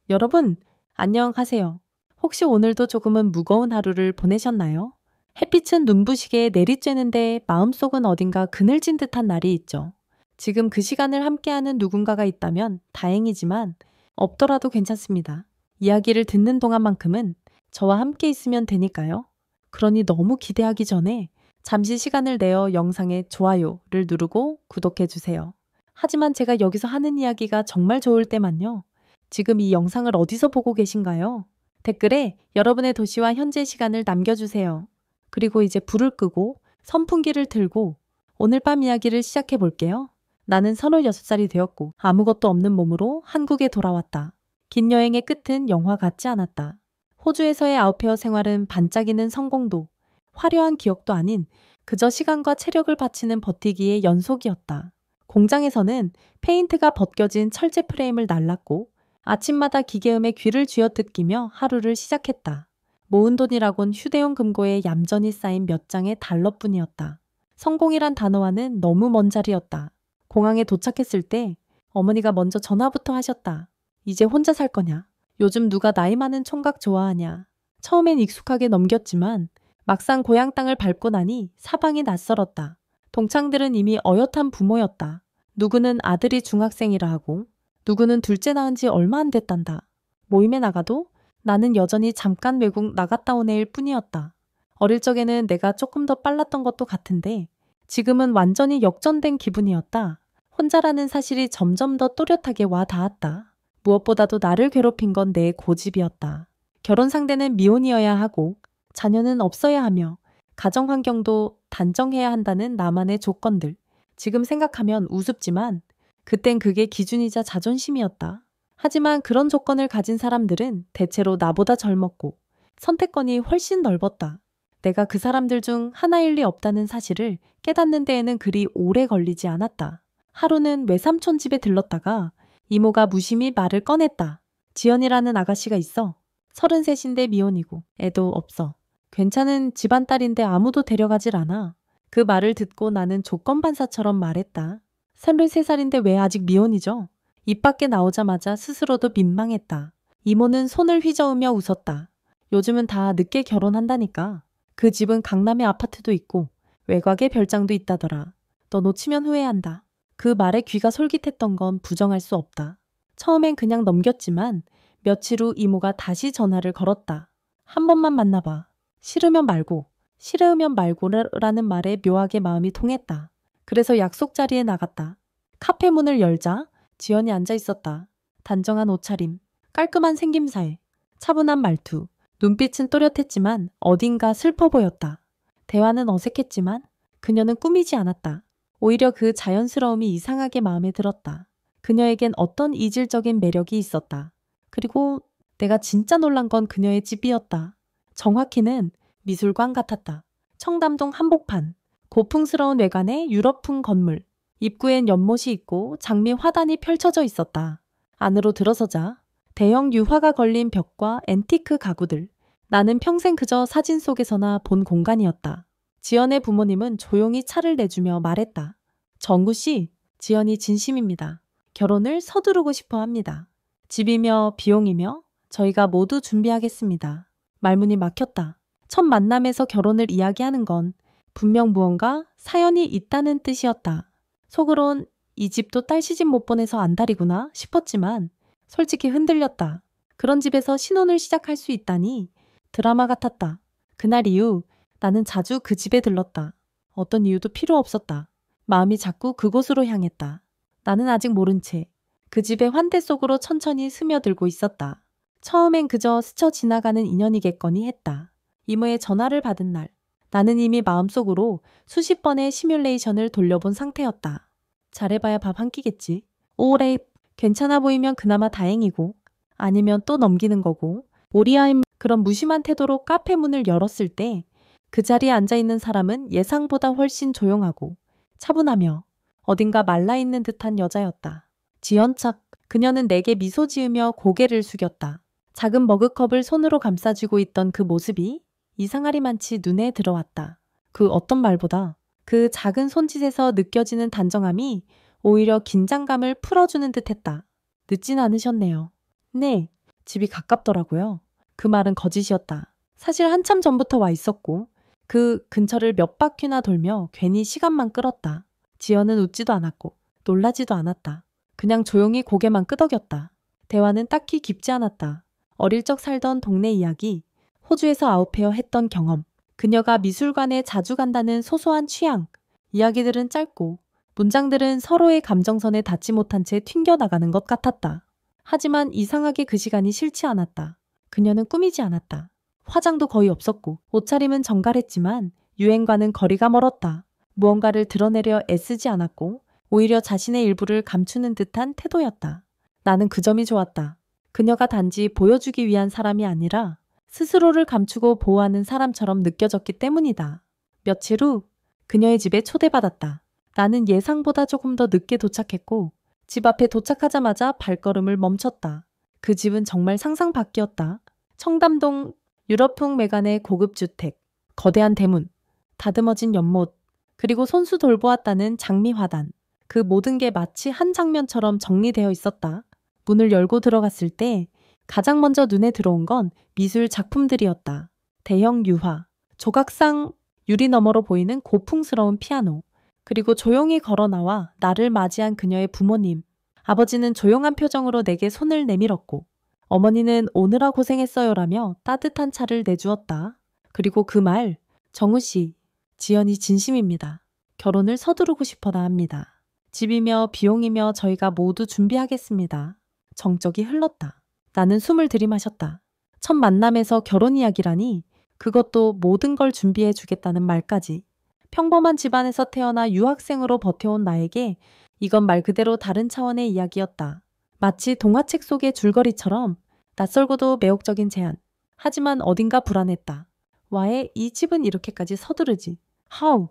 여러분, 안녕하세요. 혹시 오늘도 조금은 무거운 하루를 보내셨나요? 햇빛은 눈부시게 내리쬐는데 마음속은 어딘가 그늘진 듯한 날이 있죠. 지금 그 시간을 함께하는 누군가가 있다면 다행이지만 없더라도 괜찮습니다. 이야기를 듣는 동안만큼은 저와 함께 있으면 되니까요. 그러니 너무 기대하기 전에 잠시 시간을 내어 영상에 좋아요를 누르고 구독해주세요. 하지만 제가 여기서 하는 이야기가 정말 좋을 때만요. 지금 이 영상을 어디서 보고 계신가요? 댓글에 여러분의 도시와 현재 시간을 남겨주세요. 그리고 이제 불을 끄고 선풍기를 틀고 오늘 밤 이야기를 시작해 볼게요. 나는 36살이 되었고 아무것도 없는 몸으로 한국에 돌아왔다. 긴 여행의 끝은 영화 같지 않았다. 호주에서의 아웃페어 생활은 반짝이는 성공도 화려한 기억도 아닌 그저 시간과 체력을 바치는 버티기의 연속이었다. 공장에서는 페인트가 벗겨진 철제 프레임을 날랐고 아침마다 기계음에 귀를 쥐어뜯기며 하루를 시작했다. 모은 돈이라곤 휴대용 금고에 얌전히 쌓인 몇 장의 달러뿐이었다. 성공이란 단어와는 너무 먼 자리였다. 공항에 도착했을 때 어머니가 먼저 전화부터 하셨다. 이제 혼자 살 거냐? 요즘 누가 나이 많은 총각 좋아하냐? 처음엔 익숙하게 넘겼지만 막상 고향 땅을 밟고 나니 사방이 낯설었다. 동창들은 이미 어엿한 부모였다. 누구는 아들이 중학생이라 하고 누구는 둘째 낳은 지 얼마 안 됐단다. 모임에 나가도 나는 여전히 잠깐 외국 나갔다 온 애일 뿐이었다. 어릴 적에는 내가 조금 더 빨랐던 것도 같은데 지금은 완전히 역전된 기분이었다. 혼자라는 사실이 점점 더 또렷하게 와 닿았다. 무엇보다도 나를 괴롭힌 건 내 고집이었다. 결혼 상대는 미혼이어야 하고 자녀는 없어야 하며 가정 환경도 단정해야 한다는 나만의 조건들. 지금 생각하면 우습지만 그땐 그게 기준이자 자존심이었다. 하지만 그런 조건을 가진 사람들은 대체로 나보다 젊었고 선택권이 훨씬 넓었다. 내가 그 사람들 중 하나일 리 없다는 사실을 깨닫는 데에는 그리 오래 걸리지 않았다. 하루는 외삼촌 집에 들렀다가 이모가 무심히 말을 꺼냈다. 지연이라는 아가씨가 있어. 33인데 미혼이고 애도 없어. 괜찮은 집안딸인데 아무도 데려가질 않아. 그 말을 듣고 나는 조건반사처럼 말했다. 33살인데 왜 아직 미혼이죠? 입 밖에 나오자마자 스스로도 민망했다. 이모는 손을 휘저으며 웃었다. 요즘은 다 늦게 결혼한다니까. 그 집은 강남에 아파트도 있고 외곽에 별장도 있다더라. 너 놓치면 후회한다. 그 말에 귀가 솔깃했던 건 부정할 수 없다. 처음엔 그냥 넘겼지만 며칠 후 이모가 다시 전화를 걸었다. 한 번만 만나봐. 싫으면 말고, 싫으면 말고라는 말에 묘하게 마음이 통했다. 그래서 약속 자리에 나갔다. 카페 문을 열자 지연이 앉아 있었다. 단정한 옷차림, 깔끔한 생김새, 차분한 말투, 눈빛은 또렷했지만 어딘가 슬퍼 보였다. 대화는 어색했지만 그녀는 꾸미지 않았다. 오히려 그 자연스러움이 이상하게 마음에 들었다. 그녀에겐 어떤 이질적인 매력이 있었다. 그리고 내가 진짜 놀란 건 그녀의 집이었다. 정확히는 미술관 같았다. 청담동 한복판, 고풍스러운 외관의 유럽풍 건물, 입구엔 연못이 있고 장미 화단이 펼쳐져 있었다. 안으로 들어서자 대형 유화가 걸린 벽과 앤티크 가구들. 나는 평생 그저 사진 속에서나 본 공간이었다. 지연의 부모님은 조용히 차를 내주며 말했다. 정구 씨, 지연이 진심입니다. 결혼을 서두르고 싶어 합니다. 집이며 비용이며 저희가 모두 준비하겠습니다. 말문이 막혔다. 첫 만남에서 결혼을 이야기하는 건 분명 무언가 사연이 있다는 뜻이었다. 속으론 이 집도 딸 시집 못 보내서 안달이구나 싶었지만 솔직히 흔들렸다. 그런 집에서 신혼을 시작할 수 있다니 드라마 같았다. 그날 이후 나는 자주 그 집에 들렀다. 어떤 이유도 필요 없었다. 마음이 자꾸 그곳으로 향했다. 나는 아직 모른 채 그 집의 환대 속으로 천천히 스며들고 있었다. 처음엔 그저 스쳐 지나가는 인연이겠거니 했다. 이모의 전화를 받은 날 나는 이미 마음속으로 수십 번의 시뮬레이션을 돌려본 상태였다. 잘해봐야 밥 한 끼겠지. 오래 괜찮아 보이면 그나마 다행이고 아니면 또 넘기는 거고 오리아임 그런 무심한 태도로 카페 문을 열었을 때 그 자리에 앉아있는 사람은 예상보다 훨씬 조용하고 차분하며 어딘가 말라있는 듯한 여자였다. 지연착 그녀는 내게 미소 지으며 고개를 숙였다. 작은 머그컵을 손으로 감싸쥐고 있던 그 모습이 이상하리만치 눈에 들어왔다. 그 어떤 말보다 그 작은 손짓에서 느껴지는 단정함이 오히려 긴장감을 풀어주는 듯했다. 늦진 않으셨네요. 네, 집이 가깝더라고요. 그 말은 거짓이었다. 사실 한참 전부터 와 있었고 그 근처를 몇 바퀴나 돌며 괜히 시간만 끌었다. 지연은 웃지도 않았고 놀라지도 않았다. 그냥 조용히 고개만 끄덕였다. 대화는 딱히 깊지 않았다. 어릴 적 살던 동네 이야기, 호주에서 아웃페어 했던 경험, 그녀가 미술관에 자주 간다는 소소한 취향, 이야기들은 짧고 문장들은 서로의 감정선에 닿지 못한 채 튕겨나가는 것 같았다. 하지만 이상하게 그 시간이 싫지 않았다. 그녀는 꾸미지 않았다. 화장도 거의 없었고 옷차림은 정갈했지만 유행과는 거리가 멀었다. 무언가를 드러내려 애쓰지 않았고 오히려 자신의 일부를 감추는 듯한 태도였다. 나는 그 점이 좋았다. 그녀가 단지 보여주기 위한 사람이 아니라 스스로를 감추고 보호하는 사람처럼 느껴졌기 때문이다. 며칠 후 그녀의 집에 초대받았다. 나는 예상보다 조금 더 늦게 도착했고 집 앞에 도착하자마자 발걸음을 멈췄다. 그 집은 정말 상상 밖이었다. 청담동 유럽풍 매간의 고급 주택, 거대한 대문, 다듬어진 연못, 그리고 손수 돌보았다는 장미 화단. 그 모든 게 마치 한 장면처럼 정리되어 있었다. 문을 열고 들어갔을 때 가장 먼저 눈에 들어온 건 미술 작품들이었다. 대형 유화, 조각상 유리 너머로 보이는 고풍스러운 피아노, 그리고 조용히 걸어 나와 나를 맞이한 그녀의 부모님. 아버지는 조용한 표정으로 내게 손을 내밀었고 어머니는 오느라 고생했어요라며 따뜻한 차를 내주었다. 그리고 그 말, 정우 씨, 지연이 진심입니다. 결혼을 서두르고 싶어나 합니다. 집이며 비용이며 저희가 모두 준비하겠습니다. 정적이 흘렀다. 나는 숨을 들이마셨다. 첫 만남에서 결혼 이야기라니, 그것도 모든 걸 준비해 주겠다는 말까지. 평범한 집안에서 태어나 유학생으로 버텨온 나에게 이건 말 그대로 다른 차원의 이야기였다. 마치 동화책 속의 줄거리처럼 낯설고도 매혹적인 제안. 하지만 어딘가 불안했다. 와에 이 집은 이렇게까지 서두르지. 하우,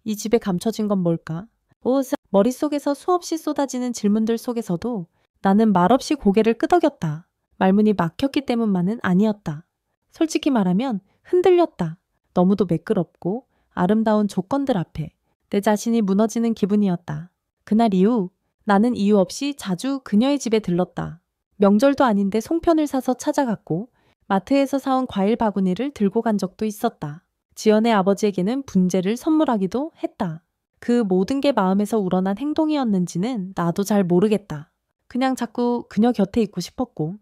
이 집에 감춰진 건 뭘까? 머릿속에서 수없이 쏟아지는 질문들 속에서도 나는 말없이 고개를 끄덕였다. 말문이 막혔기 때문만은 아니었다. 솔직히 말하면 흔들렸다. 너무도 매끄럽고 아름다운 조건들 앞에 내 자신이 무너지는 기분이었다. 그날 이후 나는 이유 없이 자주 그녀의 집에 들렀다. 명절도 아닌데 송편을 사서 찾아갔고 마트에서 사온 과일 바구니를 들고 간 적도 있었다. 지연의 아버지에게는 분재를 선물하기도 했다. 그 모든 게 마음에서 우러난 행동이었는지는 나도 잘 모르겠다. 그냥 자꾸 그녀 곁에 있고 싶었고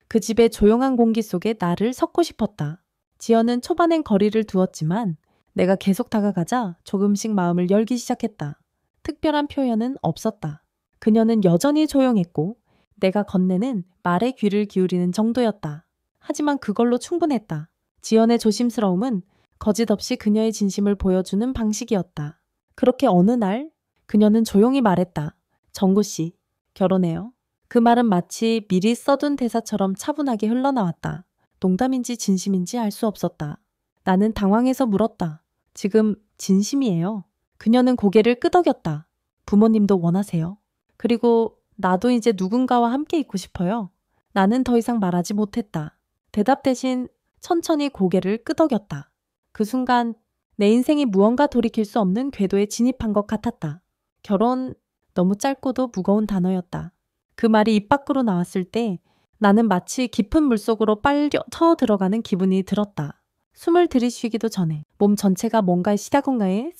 그 집의 조용한 공기 속에 나를 섞고 싶었다. 지연은 초반엔 거리를 두었지만 내가 계속 다가가자 조금씩 마음을 열기 시작했다. 특별한 표현은 없었다. 그녀는 여전히 조용했고 내가 건네는 말에 귀를 기울이는 정도였다. 하지만 그걸로 충분했다. 지연의 조심스러움은 거짓없이 그녀의 진심을 보여주는 방식이었다. 그렇게 어느 날 그녀는 조용히 말했다. 정구 씨, 결혼해요. 그 말은 마치 미리 써둔 대사처럼 차분하게 흘러나왔다. 농담인지 진심인지 알 수 없었다. 나는 당황해서 물었다. 지금 진심이에요. 그녀는 고개를 끄덕였다. 부모님도 원하세요. 그리고 나도 이제 누군가와 함께 있고 싶어요. 나는 더 이상 말하지 못했다. 대답 대신 천천히 고개를 끄덕였다. 그 순간 내 인생이 무언가 돌이킬 수 없는 궤도에 진입한 것 같았다. 결혼, 너무 짧고도 무거운 단어였다. 그 말이 입 밖으로 나왔을 때 나는 마치 깊은 물속으로 빨려 들어가는 기분이 들었다. 숨을 들이쉬기도 전에 몸 전체가 뭔가의 시다공가에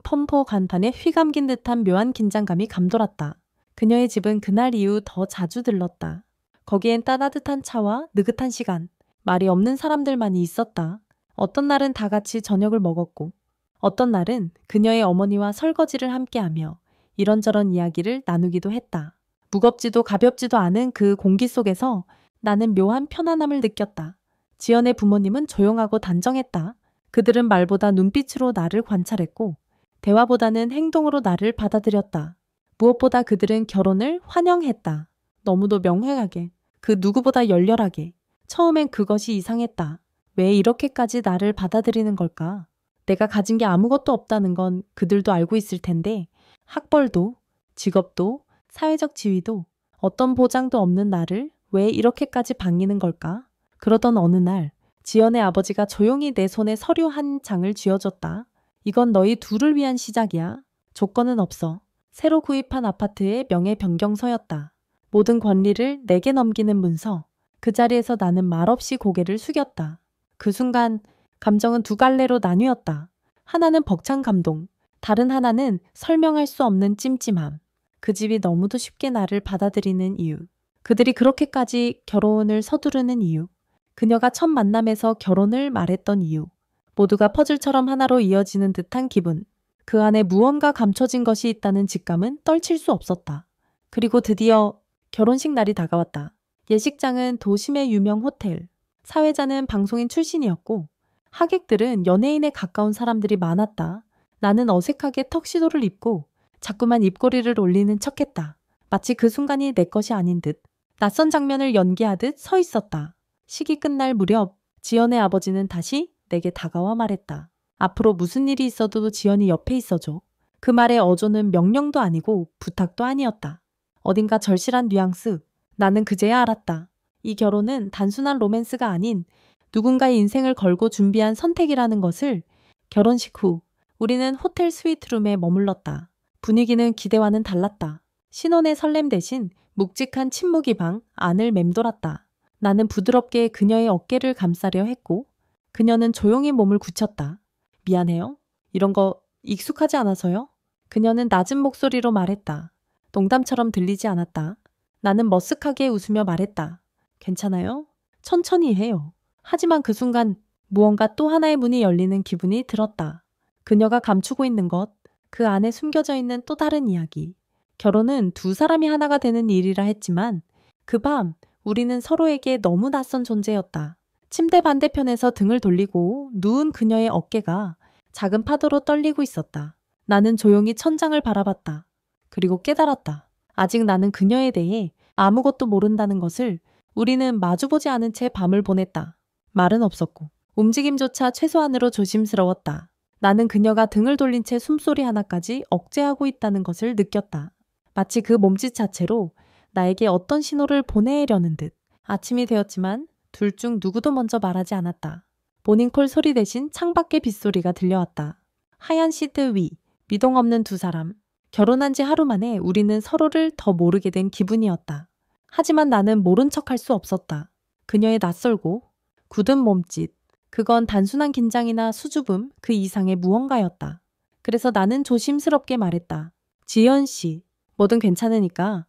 펌포 간판에 휘감긴 듯한 묘한 긴장감이 감돌았다. 그녀의 집은 그날 이후 더 자주 들렀다. 거기엔 따뜻한 차와 느긋한 시간, 말이 없는 사람들만이 있었다. 어떤 날은 다 같이 저녁을 먹었고 어떤 날은 그녀의 어머니와 설거지를 함께하며 이런저런 이야기를 나누기도 했다. 무겁지도 가볍지도 않은 그 공기 속에서 나는 묘한 편안함을 느꼈다. 지연의 부모님은 조용하고 단정했다. 그들은 말보다 눈빛으로 나를 관찰했고 대화보다는 행동으로 나를 받아들였다. 무엇보다 그들은 결혼을 환영했다. 너무도 명확하게, 그 누구보다 열렬하게. 처음엔 그것이 이상했다. 왜 이렇게까지 나를 받아들이는 걸까? 내가 가진 게 아무것도 없다는 건 그들도 알고 있을 텐데 학벌도, 직업도, 사회적 지위도 어떤 보장도 없는 나를 왜 이렇게까지 반기는 걸까? 그러던 어느 날 지연의 아버지가 조용히 내 손에 서류 한 장을 쥐어줬다. 이건 너희 둘을 위한 시작이야. 조건은 없어. 새로 구입한 아파트의 명예 변경서였다. 모든 권리를 내게 넘기는 문서. 그 자리에서 나는 말없이 고개를 숙였다. 그 순간 감정은 두 갈래로 나뉘었다. 하나는 벅찬 감동, 다른 하나는 설명할 수 없는 찜찜함. 그 집이 너무도 쉽게 나를 받아들이는 이유. 그들이 그렇게까지 결혼을 서두르는 이유. 그녀가 첫 만남에서 결혼을 말했던 이유. 모두가 퍼즐처럼 하나로 이어지는 듯한 기분. 그 안에 무언가 감춰진 것이 있다는 직감은 떨칠 수 없었다. 그리고 드디어 결혼식 날이 다가왔다. 예식장은 도심의 유명 호텔. 사회자는 방송인 출신이었고 하객들은 연예인에 가까운 사람들이 많았다. 나는 어색하게 턱시도를 입고 자꾸만 입꼬리를 올리는 척했다. 마치 그 순간이 내 것이 아닌 듯 낯선 장면을 연기하듯 서 있었다. 식이 끝날 무렵 지연의 아버지는 다시 내게 다가와 말했다. 앞으로 무슨 일이 있어도 지연이 옆에 있어줘. 그 말의 어조는 명령도 아니고 부탁도 아니었다. 어딘가 절실한 뉘앙스. 나는 그제야 알았다. 이 결혼은 단순한 로맨스가 아닌 누군가의 인생을 걸고 준비한 선택이라는 것을. 결혼식 후 우리는 호텔 스위트룸에 머물렀다. 분위기는 기대와는 달랐다. 신혼의 설렘 대신 묵직한 침묵이 방 안을 맴돌았다. 나는 부드럽게 그녀의 어깨를 감싸려 했고 그녀는 조용히 몸을 굳혔다. 미안해요. 이런 거 익숙하지 않아서요. 그녀는 낮은 목소리로 말했다. 농담처럼 들리지 않았다. 나는 머쓱하게 웃으며 말했다. 괜찮아요? 천천히 해요. 하지만 그 순간 무언가 또 하나의 문이 열리는 기분이 들었다. 그녀가 감추고 있는 것, 그 안에 숨겨져 있는 또 다른 이야기. 결혼은 두 사람이 하나가 되는 일이라 했지만 그 밤 우리는 서로에게 너무 낯선 존재였다. 침대 반대편에서 등을 돌리고 누운 그녀의 어깨가 작은 파도로 떨리고 있었다. 나는 조용히 천장을 바라봤다. 그리고 깨달았다. 아직 나는 그녀에 대해 아무것도 모른다는 것을. 우리는 마주보지 않은 채 밤을 보냈다. 말은 없었고 움직임조차 최소한으로 조심스러웠다. 나는 그녀가 등을 돌린 채 숨소리 하나까지 억제하고 있다는 것을 느꼈다. 마치 그 몸짓 자체로 나에게 어떤 신호를 보내려는 듯. 아침이 되었지만 둘 중 누구도 먼저 말하지 않았다. 모닝콜 소리 대신 창밖의 빗소리가 들려왔다. 하얀 시트 위, 미동 없는 두 사람. 결혼한 지 하루 만에 우리는 서로를 더 모르게 된 기분이었다. 하지만 나는 모른 척할 수 없었다. 그녀의 낯설고 굳은 몸짓. 그건 단순한 긴장이나 수줍음 그 이상의 무언가였다. 그래서 나는 조심스럽게 말했다. 지연 씨, 뭐든 괜찮으니까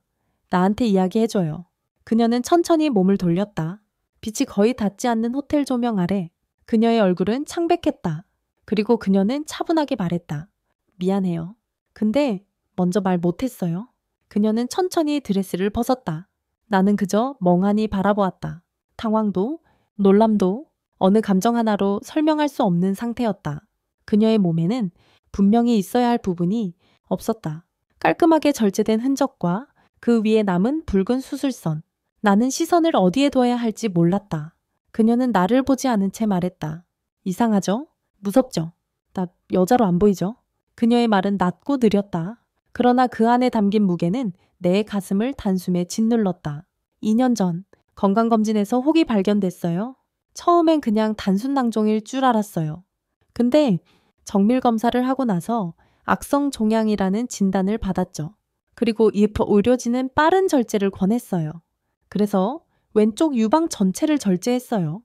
나한테 이야기해줘요. 그녀는 천천히 몸을 돌렸다. 빛이 거의 닿지 않는 호텔 조명 아래 그녀의 얼굴은 창백했다. 그리고 그녀는 차분하게 말했다. 미안해요. 근데 먼저 말 못했어요. 그녀는 천천히 드레스를 벗었다. 나는 그저 멍하니 바라보았다. 당황도, 놀람도, 어느 감정 하나로 설명할 수 없는 상태였다. 그녀의 몸에는 분명히 있어야 할 부분이 없었다. 깔끔하게 절제된 흔적과 그 위에 남은 붉은 수술선. 나는 시선을 어디에 둬야 할지 몰랐다. 그녀는 나를 보지 않은 채 말했다. 이상하죠? 무섭죠? 나 여자로 안 보이죠? 그녀의 말은 낮고 느렸다. 그러나 그 안에 담긴 무게는 내 가슴을 단숨에 짓눌렀다. 2년 전 건강검진에서 혹이 발견됐어요. 처음엔 그냥 단순 낭종일 줄 알았어요. 근데 정밀 검사를 하고 나서 악성 종양이라는 진단을 받았죠. 그리고 의료진은 빠른 절제를 권했어요. 그래서 왼쪽 유방 전체를 절제했어요.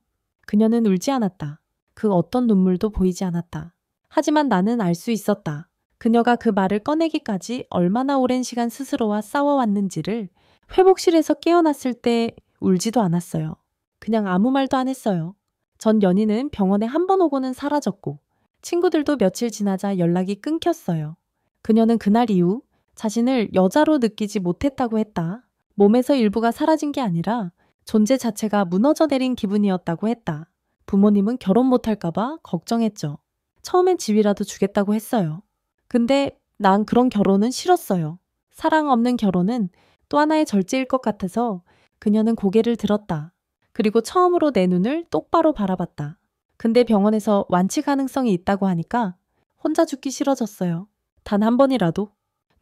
그녀는 울지 않았다. 그 어떤 눈물도 보이지 않았다. 하지만 나는 알 수 있었다. 그녀가 그 말을 꺼내기까지 얼마나 오랜 시간 스스로와 싸워왔는지를. 회복실에서 깨어났을 때 울지도 않았어요. 그냥 아무 말도 안 했어요. 전 연인은 병원에 한 번 오고는 사라졌고 친구들도 며칠 지나자 연락이 끊겼어요. 그녀는 그날 이후 자신을 여자로 느끼지 못했다고 했다. 몸에서 일부가 사라진 게 아니라 존재 자체가 무너져 내린 기분이었다고 했다. 부모님은 결혼 못할까봐 걱정했죠. 처음엔 집이라도 주겠다고 했어요. 근데 난 그런 결혼은 싫었어요. 사랑 없는 결혼은 또 하나의 절제일 것 같아서 그녀는 고개를 들었다. 그리고 처음으로 내 눈을 똑바로 바라봤다. 근데 병원에서 완치 가능성이 있다고 하니까 혼자 죽기 싫어졌어요. 단 한 번이라도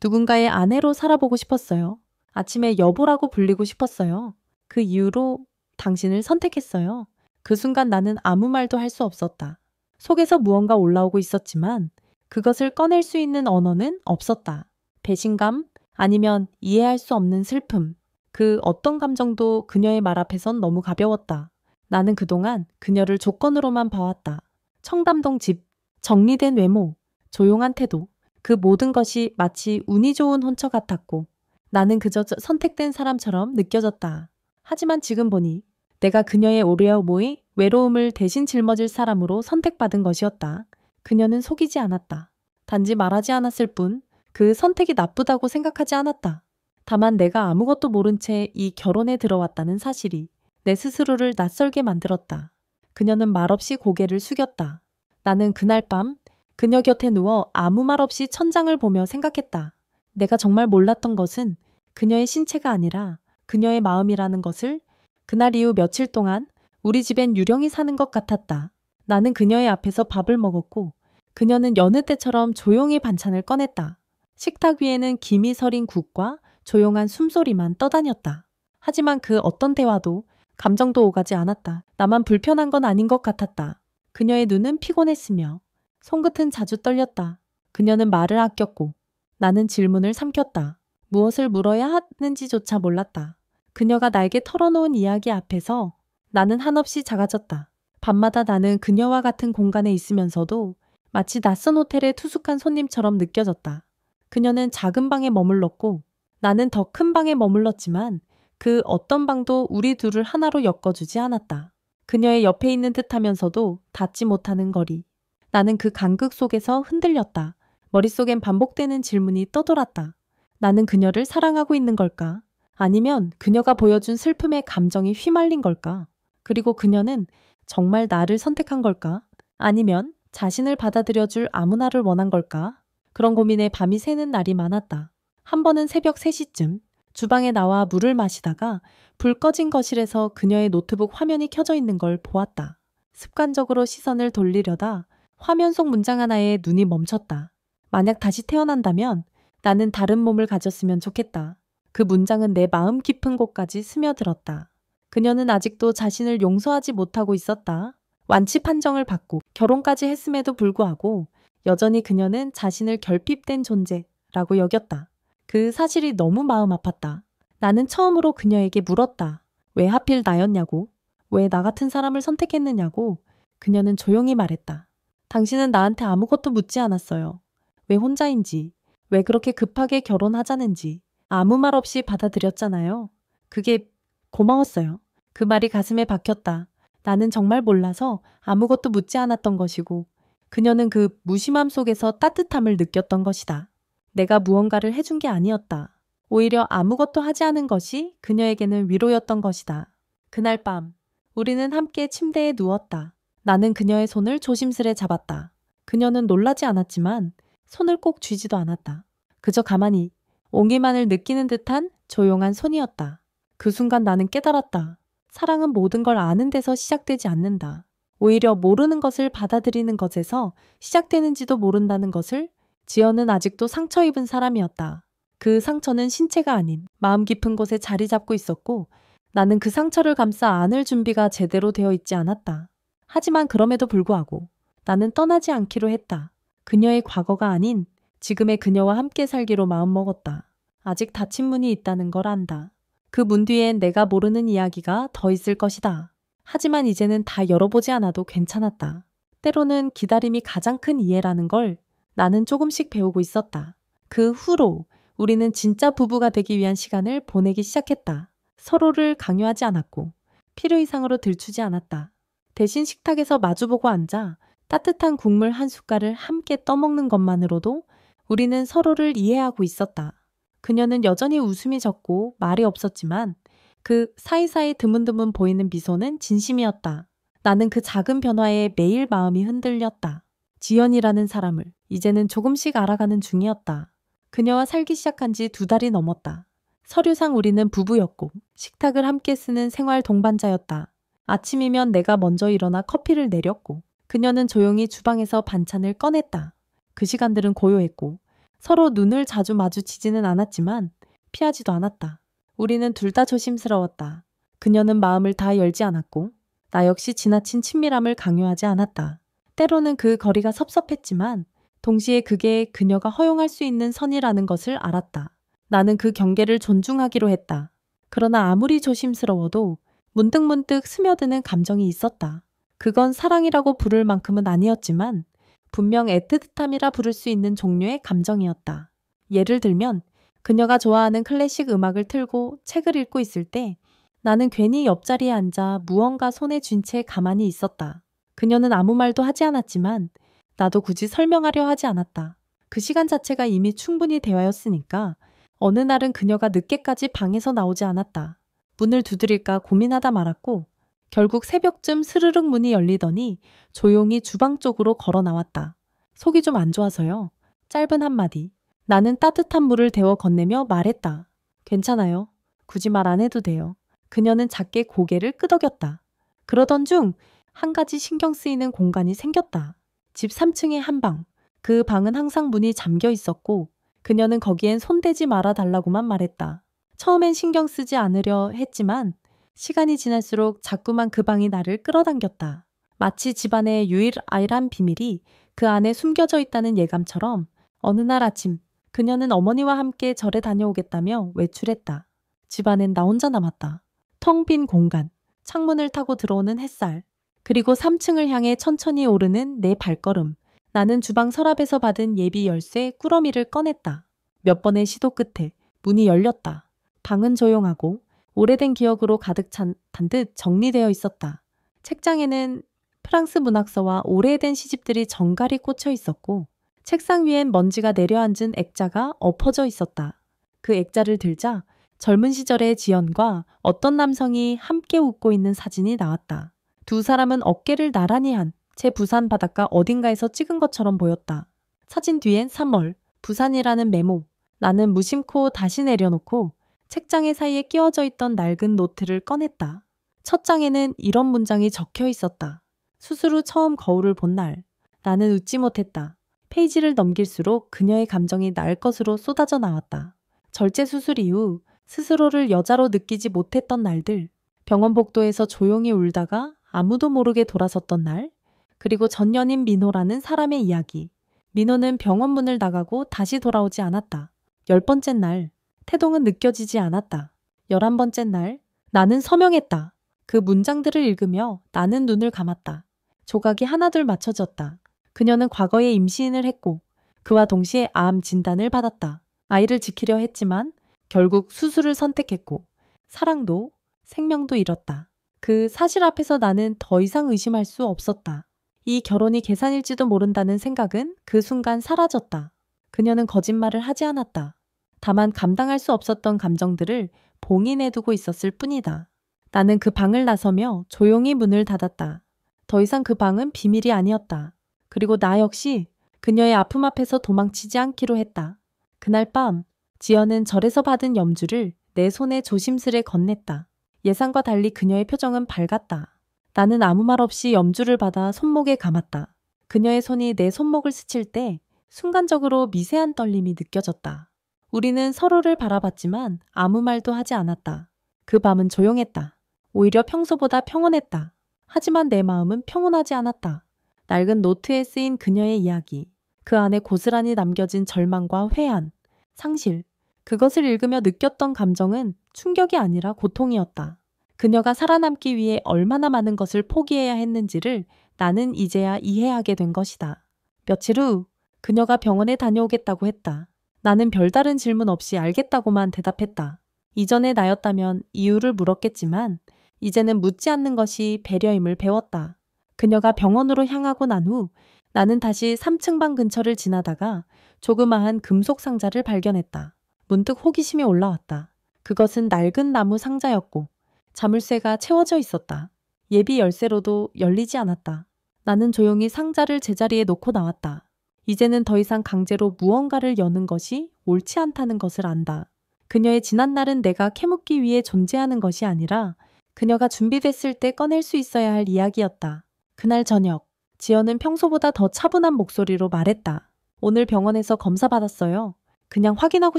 누군가의 아내로 살아보고 싶었어요. 아침에 여보라고 불리고 싶었어요. 그 이후로 당신을 선택했어요. 그 순간 나는 아무 말도 할 수 없었다. 속에서 무언가 올라오고 있었지만 그것을 꺼낼 수 있는 언어는 없었다. 배신감 아니면 이해할 수 없는 슬픔. 그 어떤 감정도 그녀의 말 앞에선 너무 가벼웠다. 나는 그동안 그녀를 조건으로만 봐왔다. 청담동 집, 정리된 외모, 조용한 태도, 그 모든 것이 마치 운이 좋은 혼처 같았고 나는 그저 선택된 사람처럼 느껴졌다. 하지만 지금 보니 내가 그녀의 오려보이 외로움을 대신 짊어질 사람으로 선택받은 것이었다. 그녀는 속이지 않았다. 단지 말하지 않았을 뿐 그 선택이 나쁘다고 생각하지 않았다. 다만 내가 아무것도 모른 채 이 결혼에 들어왔다는 사실이 내 스스로를 낯설게 만들었다. 그녀는 말없이 고개를 숙였다. 나는 그날 밤 그녀 곁에 누워 아무 말 없이 천장을 보며 생각했다. 내가 정말 몰랐던 것은 그녀의 신체가 아니라 그녀의 마음이라는 것을 그날 이후 며칠 동안 우리 집엔 유령이 사는 것 같았다. 나는 그녀의 앞에서 밥을 먹었고 그녀는 여느 때처럼 조용히 반찬을 꺼냈다. 식탁 위에는 김이 서린 국과 조용한 숨소리만 떠다녔다. 하지만 그 어떤 대화도 감정도 오가지 않았다. 나만 불편한 건 아닌 것 같았다. 그녀의 눈은 피곤했으며 손끝은 자주 떨렸다. 그녀는 말을 아꼈고 나는 질문을 삼켰다. 무엇을 물어야 하는지조차 몰랐다. 그녀가 나에게 털어놓은 이야기 앞에서 나는 한없이 작아졌다. 밤마다 나는 그녀와 같은 공간에 있으면서도 마치 낯선 호텔의 투숙한 손님처럼 느껴졌다. 그녀는 작은 방에 머물렀고 나는 더 큰 방에 머물렀지만 그 어떤 방도 우리 둘을 하나로 엮어주지 않았다. 그녀의 옆에 있는 듯하면서도 닿지 못하는 거리. 나는 그 간극 속에서 흔들렸다. 머릿속엔 반복되는 질문이 떠돌았다. 나는 그녀를 사랑하고 있는 걸까? 아니면 그녀가 보여준 슬픔의 감정이 휘말린 걸까? 그리고 그녀는 정말 나를 선택한 걸까? 아니면 자신을 받아들여줄 아무나를 원한 걸까? 그런 고민에 밤이 새는 날이 많았다. 한 번은 새벽 3시쯤 주방에 나와 물을 마시다가 불 꺼진 거실에서 그녀의 노트북 화면이 켜져 있는 걸 보았다. 습관적으로 시선을 돌리려다 화면 속 문장 하나에 눈이 멈췄다. 만약 다시 태어난다면 나는 다른 몸을 가졌으면 좋겠다. 그 문장은 내 마음 깊은 곳까지 스며들었다. 그녀는 아직도 자신을 용서하지 못하고 있었다. 완치 판정을 받고 결혼까지 했음에도 불구하고 여전히 그녀는 자신을 결핍된 존재라고 여겼다. 그 사실이 너무 마음 아팠다. 나는 처음으로 그녀에게 물었다. 왜 하필 나였냐고? 왜 나 같은 사람을 선택했느냐고? 그녀는 조용히 말했다. 당신은 나한테 아무것도 묻지 않았어요. 왜 혼자인지, 왜 그렇게 급하게 결혼하자는지 아무 말 없이 받아들였잖아요. 그게 고마웠어요. 그 말이 가슴에 박혔다. 나는 정말 몰라서 아무것도 묻지 않았던 것이고 그녀는 그 무심함 속에서 따뜻함을 느꼈던 것이다. 내가 무언가를 해준 게 아니었다. 오히려 아무것도 하지 않은 것이 그녀에게는 위로였던 것이다. 그날 밤 우리는 함께 침대에 누웠다. 나는 그녀의 손을 조심스레 잡았다. 그녀는 놀라지 않았지만 손을 꼭 쥐지도 않았다. 그저 가만히 온기만을 느끼는 듯한 조용한 손이었다. 그 순간 나는 깨달았다. 사랑은 모든 걸 아는 데서 시작되지 않는다. 오히려 모르는 것을 받아들이는 것에서 시작되는지도 모른다는 것을 지연은 아직도 상처 입은 사람이었다. 그 상처는 신체가 아닌 마음 깊은 곳에 자리 잡고 있었고 나는 그 상처를 감싸 안을 준비가 제대로 되어 있지 않았다. 하지만 그럼에도 불구하고 나는 떠나지 않기로 했다. 그녀의 과거가 아닌 지금의 그녀와 함께 살기로 마음먹었다. 아직 닫힌 문이 있다는 걸 안다. 그 문 뒤엔 내가 모르는 이야기가 더 있을 것이다. 하지만 이제는 다 열어보지 않아도 괜찮았다. 때로는 기다림이 가장 큰 이해라는 걸 나는 조금씩 배우고 있었다. 그 후로 우리는 진짜 부부가 되기 위한 시간을 보내기 시작했다. 서로를 강요하지 않았고 필요 이상으로 들추지 않았다. 대신 식탁에서 마주보고 앉아 따뜻한 국물 한 숟갈을 함께 떠먹는 것만으로도 우리는 서로를 이해하고 있었다. 그녀는 여전히 웃음이 적고 말이 없었지만 그 사이사이 드문드문 보이는 미소는 진심이었다. 나는 그 작은 변화에 매일 마음이 흔들렸다. 지연이라는 사람을 이제는 조금씩 알아가는 중이었다. 그녀와 살기 시작한 지 2달이 넘었다. 서류상 우리는 부부였고 식탁을 함께 쓰는 생활 동반자였다. 아침이면 내가 먼저 일어나 커피를 내렸고 그녀는 조용히 주방에서 반찬을 꺼냈다. 그 시간들은 고요했고 서로 눈을 자주 마주치지는 않았지만 피하지도 않았다. 우리는 둘 다 조심스러웠다. 그녀는 마음을 다 열지 않았고 나 역시 지나친 친밀함을 강요하지 않았다. 때로는 그 거리가 섭섭했지만 동시에 그게 그녀가 허용할 수 있는 선이라는 것을 알았다. 나는 그 경계를 존중하기로 했다. 그러나 아무리 조심스러워도 문득문득 스며드는 감정이 있었다. 그건 사랑이라고 부를 만큼은 아니었지만 분명 애틋함이라 부를 수 있는 종류의 감정이었다. 예를 들면 그녀가 좋아하는 클래식 음악을 틀고 책을 읽고 있을 때 나는 괜히 옆자리에 앉아 무언가 손에 쥔 채 가만히 있었다. 그녀는 아무 말도 하지 않았지만 나도 굳이 설명하려 하지 않았다. 그 시간 자체가 이미 충분히 대화였으니까 어느 날은 그녀가 늦게까지 방에서 나오지 않았다. 문을 두드릴까 고민하다 말았고 결국 새벽쯤 스르륵 문이 열리더니 조용히 주방 쪽으로 걸어 나왔다. 속이 좀 안 좋아서요. 짧은 한마디. 나는 따뜻한 물을 데워 건네며 말했다. 괜찮아요. 굳이 말 안 해도 돼요. 그녀는 작게 고개를 끄덕였다. 그러던 중 한 가지 신경 쓰이는 공간이 생겼다. 집 3층의 한 방. 그 방은 항상 문이 잠겨 있었고 그녀는 거기엔 손대지 말아 달라고만 말했다. 처음엔 신경 쓰지 않으려 했지만 시간이 지날수록 자꾸만 그 방이 나를 끌어당겼다. 마치 집안의 유일한 비밀이 그 안에 숨겨져 있다는 예감처럼 어느 날 아침 그녀는 어머니와 함께 절에 다녀오겠다며 외출했다. 집안엔 나 혼자 남았다. 텅 빈 공간, 창문을 타고 들어오는 햇살, 그리고 3층을 향해 천천히 오르는 내 발걸음. 나는 주방 서랍에서 받은 예비 열쇠 꾸러미를 꺼냈다. 몇 번의 시도 끝에 문이 열렸다. 방은 조용하고 오래된 기억으로 가득 찬 듯 정리되어 있었다. 책장에는 프랑스 문학서와 오래된 시집들이 정갈이 꽂혀 있었고 책상 위엔 먼지가 내려앉은 액자가 엎어져 있었다. 그 액자를 들자 젊은 시절의 지연과 어떤 남성이 함께 웃고 있는 사진이 나왔다. 두 사람은 어깨를 나란히 한 채 부산 바닷가 어딘가에서 찍은 것처럼 보였다. 사진 뒤엔 3월, 부산이라는 메모. 나는 무심코 다시 내려놓고 책장의 사이에 끼워져 있던 낡은 노트를 꺼냈다. 첫 장에는 이런 문장이 적혀 있었다. 수술 후 처음 거울을 본 날. 나는 웃지 못했다. 페이지를 넘길수록 그녀의 감정이 날 것으로 쏟아져 나왔다. 절제 수술 이후 스스로를 여자로 느끼지 못했던 날들. 병원 복도에서 조용히 울다가 아무도 모르게 돌아섰던 날. 그리고 전 연인 민호라는 사람의 이야기. 민호는 병원 문을 나가고 다시 돌아오지 않았다. 10번째 날. 태동은 느껴지지 않았다. 11번째 날. 나는 서명했다. 그 문장들을 읽으며 나는 눈을 감았다. 조각이 하나둘 맞춰졌다. 그녀는 과거에 임신을 했고 그와 동시에 암 진단을 받았다. 아이를 지키려 했지만 결국 수술을 선택했고 사랑도 생명도 잃었다. 그 사실 앞에서 나는 더 이상 의심할 수 없었다. 이 결혼이 계산일지도 모른다는 생각은 그 순간 사라졌다. 그녀는 거짓말을 하지 않았다. 다만 감당할 수 없었던 감정들을 봉인해두고 있었을 뿐이다. 나는 그 방을 나서며 조용히 문을 닫았다. 더 이상 그 방은 비밀이 아니었다. 그리고 나 역시 그녀의 아픔 앞에서 도망치지 않기로 했다. 그날 밤 지연은 절에서 받은 염주를 내 손에 조심스레 건넸다. 예상과 달리 그녀의 표정은 밝았다. 나는 아무 말 없이 염주를 받아 손목에 감았다. 그녀의 손이 내 손목을 스칠 때 순간적으로 미세한 떨림이 느껴졌다. 우리는 서로를 바라봤지만 아무 말도 하지 않았다. 그 밤은 조용했다. 오히려 평소보다 평온했다. 하지만 내 마음은 평온하지 않았다. 낡은 노트에 쓰인 그녀의 이야기. 그 안에 고스란히 남겨진 절망과 회한, 상실. 그것을 읽으며 느꼈던 감정은 충격이 아니라 고통이었다. 그녀가 살아남기 위해 얼마나 많은 것을 포기해야 했는지를 나는 이제야 이해하게 된 것이다. 며칠 후 그녀가 병원에 다녀오겠다고 했다. 나는 별다른 질문 없이 알겠다고만 대답했다. 이전에 나였다면 이유를 물었겠지만 이제는 묻지 않는 것이 배려임을 배웠다. 그녀가 병원으로 향하고 난 후 나는 다시 3층 방 근처를 지나다가 조그마한 금속 상자를 발견했다. 문득 호기심이 올라왔다. 그것은 낡은 나무 상자였고 자물쇠가 채워져 있었다. 예비 열쇠로도 열리지 않았다. 나는 조용히 상자를 제자리에 놓고 나왔다. 이제는 더 이상 강제로 무언가를 여는 것이 옳지 않다는 것을 안다. 그녀의 지난날은 내가 캐묻기 위해 존재하는 것이 아니라 그녀가 준비됐을 때 꺼낼 수 있어야 할 이야기였다. 그날 저녁, 지연은 평소보다 더 차분한 목소리로 말했다. 오늘 병원에서 검사 받았어요. 그냥 확인하고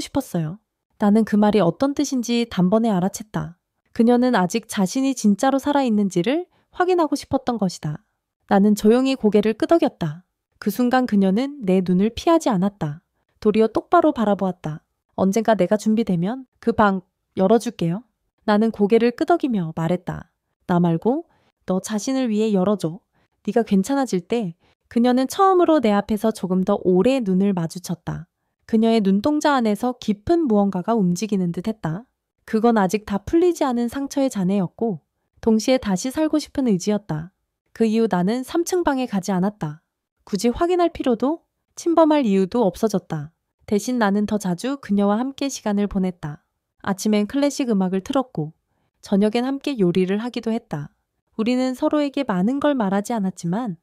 싶었어요. 나는 그 말이 어떤 뜻인지 단번에 알아챘다. 그녀는 아직 자신이 진짜로 살아있는지를 확인하고 싶었던 것이다. 나는 조용히 고개를 끄덕였다. 그 순간 그녀는 내 눈을 피하지 않았다. 도리어 똑바로 바라보았다. 언젠가 내가 준비되면 그 방 열어줄게요. 나는 고개를 끄덕이며 말했다. 나 말고 너 자신을 위해 열어줘. 네가 괜찮아질 때. 그녀는 처음으로 내 앞에서 조금 더 오래 눈을 마주쳤다. 그녀의 눈동자 안에서 깊은 무언가가 움직이는 듯 했다. 그건 아직 다 풀리지 않은 상처의 잔해였고 동시에 다시 살고 싶은 의지였다. 그 이후 나는 3층 방에 가지 않았다. 굳이 확인할 필요도 침범할 이유도 없어졌다. 대신 나는 더 자주 그녀와 함께 시간을 보냈다. 아침엔 클래식 음악을 틀었고 저녁엔 함께 요리를 하기도 했다. 우리는 서로에게 많은 걸 말하지 않았지만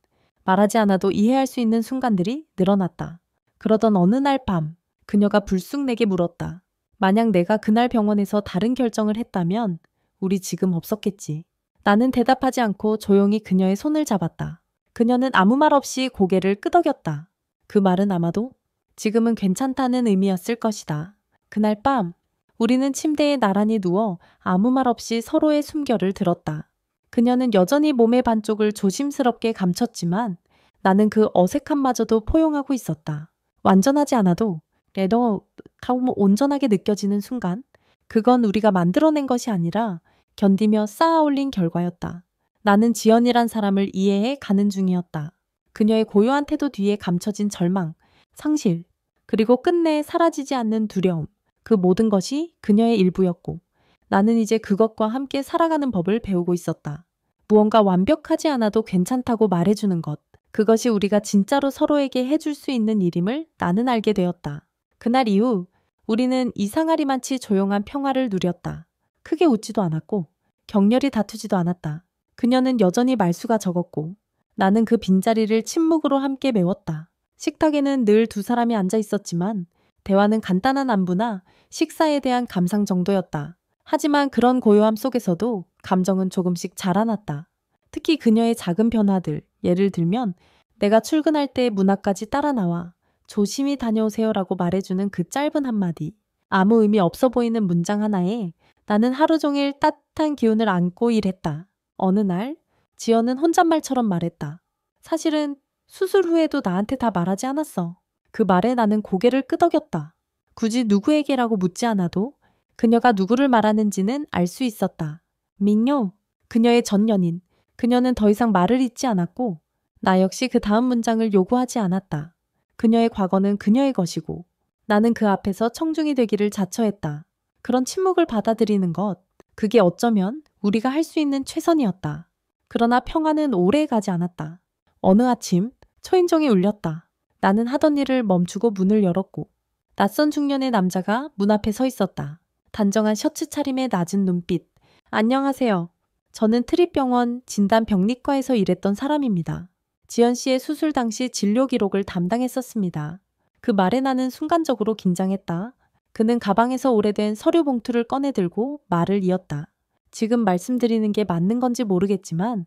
말하지 않아도 이해할 수 있는 순간들이 늘어났다. 그러던 어느 날 밤 그녀가 불쑥 내게 물었다. 만약 내가 그날 병원에서 다른 결정을 했다면 우리 지금 없었겠지. 나는 대답하지 않고 조용히 그녀의 손을 잡았다. 그녀는 아무 말 없이 고개를 끄덕였다. 그 말은 아마도 지금은 괜찮다는 의미였을 것이다. 그날 밤 우리는 침대에 나란히 누워 아무 말 없이 서로의 숨결을 들었다. 그녀는 여전히 몸의 반쪽을 조심스럽게 감췄지만 나는 그 어색함마저도 포용하고 있었다. 완전하지 않아도 레더 타고 온전하게 느껴지는 순간 그건 우리가 만들어낸 것이 아니라 견디며 쌓아 올린 결과였다. 나는 지연이란 사람을 이해해 가는 중이었다. 그녀의 고요한 태도 뒤에 감춰진 절망, 상실, 그리고 끝내 사라지지 않는 두려움. 그 모든 것이 그녀의 일부였고 나는 이제 그것과 함께 살아가는 법을 배우고 있었다. 무언가 완벽하지 않아도 괜찮다고 말해주는 것. 그것이 우리가 진짜로 서로에게 해줄 수 있는 일임을 나는 알게 되었다. 그날 이후 우리는 이상하리만치 조용한 평화를 누렸다. 크게 웃지도 않았고 격렬히 다투지도 않았다. 그녀는 여전히 말수가 적었고 나는 그 빈자리를 침묵으로 함께 메웠다. 식탁에는 늘 두 사람이 앉아 있었지만 대화는 간단한 안부나 식사에 대한 감상 정도였다. 하지만 그런 고요함 속에서도 감정은 조금씩 자라났다. 특히 그녀의 작은 변화들, 예를 들면 내가 출근할 때 문 앞까지 따라 나와 조심히 다녀오세요라고 말해주는 그 짧은 한마디. 아무 의미 없어 보이는 문장 하나에 나는 하루 종일 따뜻한 기운을 안고 일했다. 어느 날 지연은 혼잣말처럼 말했다. 사실은 수술 후에도 나한테 다 말하지 않았어. 그 말에 나는 고개를 끄덕였다. 굳이 누구에게라고 묻지 않아도 그녀가 누구를 말하는지는 알 수 있었다. 민요, 그녀의 전 연인. 그녀는 더 이상 말을 잇지 않았고 나 역시 그 다음 문장을 요구하지 않았다. 그녀의 과거는 그녀의 것이고 나는 그 앞에서 청중이 되기를 자처했다. 그런 침묵을 받아들이는 것, 그게 어쩌면 우리가 할 수 있는 최선이었다. 그러나 평화는 오래 가지 않았다. 어느 아침 초인종이 울렸다. 나는 하던 일을 멈추고 문을 열었고 낯선 중년의 남자가 문 앞에 서 있었다. 단정한 셔츠 차림의 낮은 눈빛. 안녕하세요. 저는 트립병원 진단병리과에서 일했던 사람입니다. 지연 씨의 수술 당시 진료 기록을 담당했었습니다. 그 말에 나는 순간적으로 긴장했다. 그는 가방에서 오래된 서류 봉투를 꺼내들고 말을 이었다. 지금 말씀드리는 게 맞는 건지 모르겠지만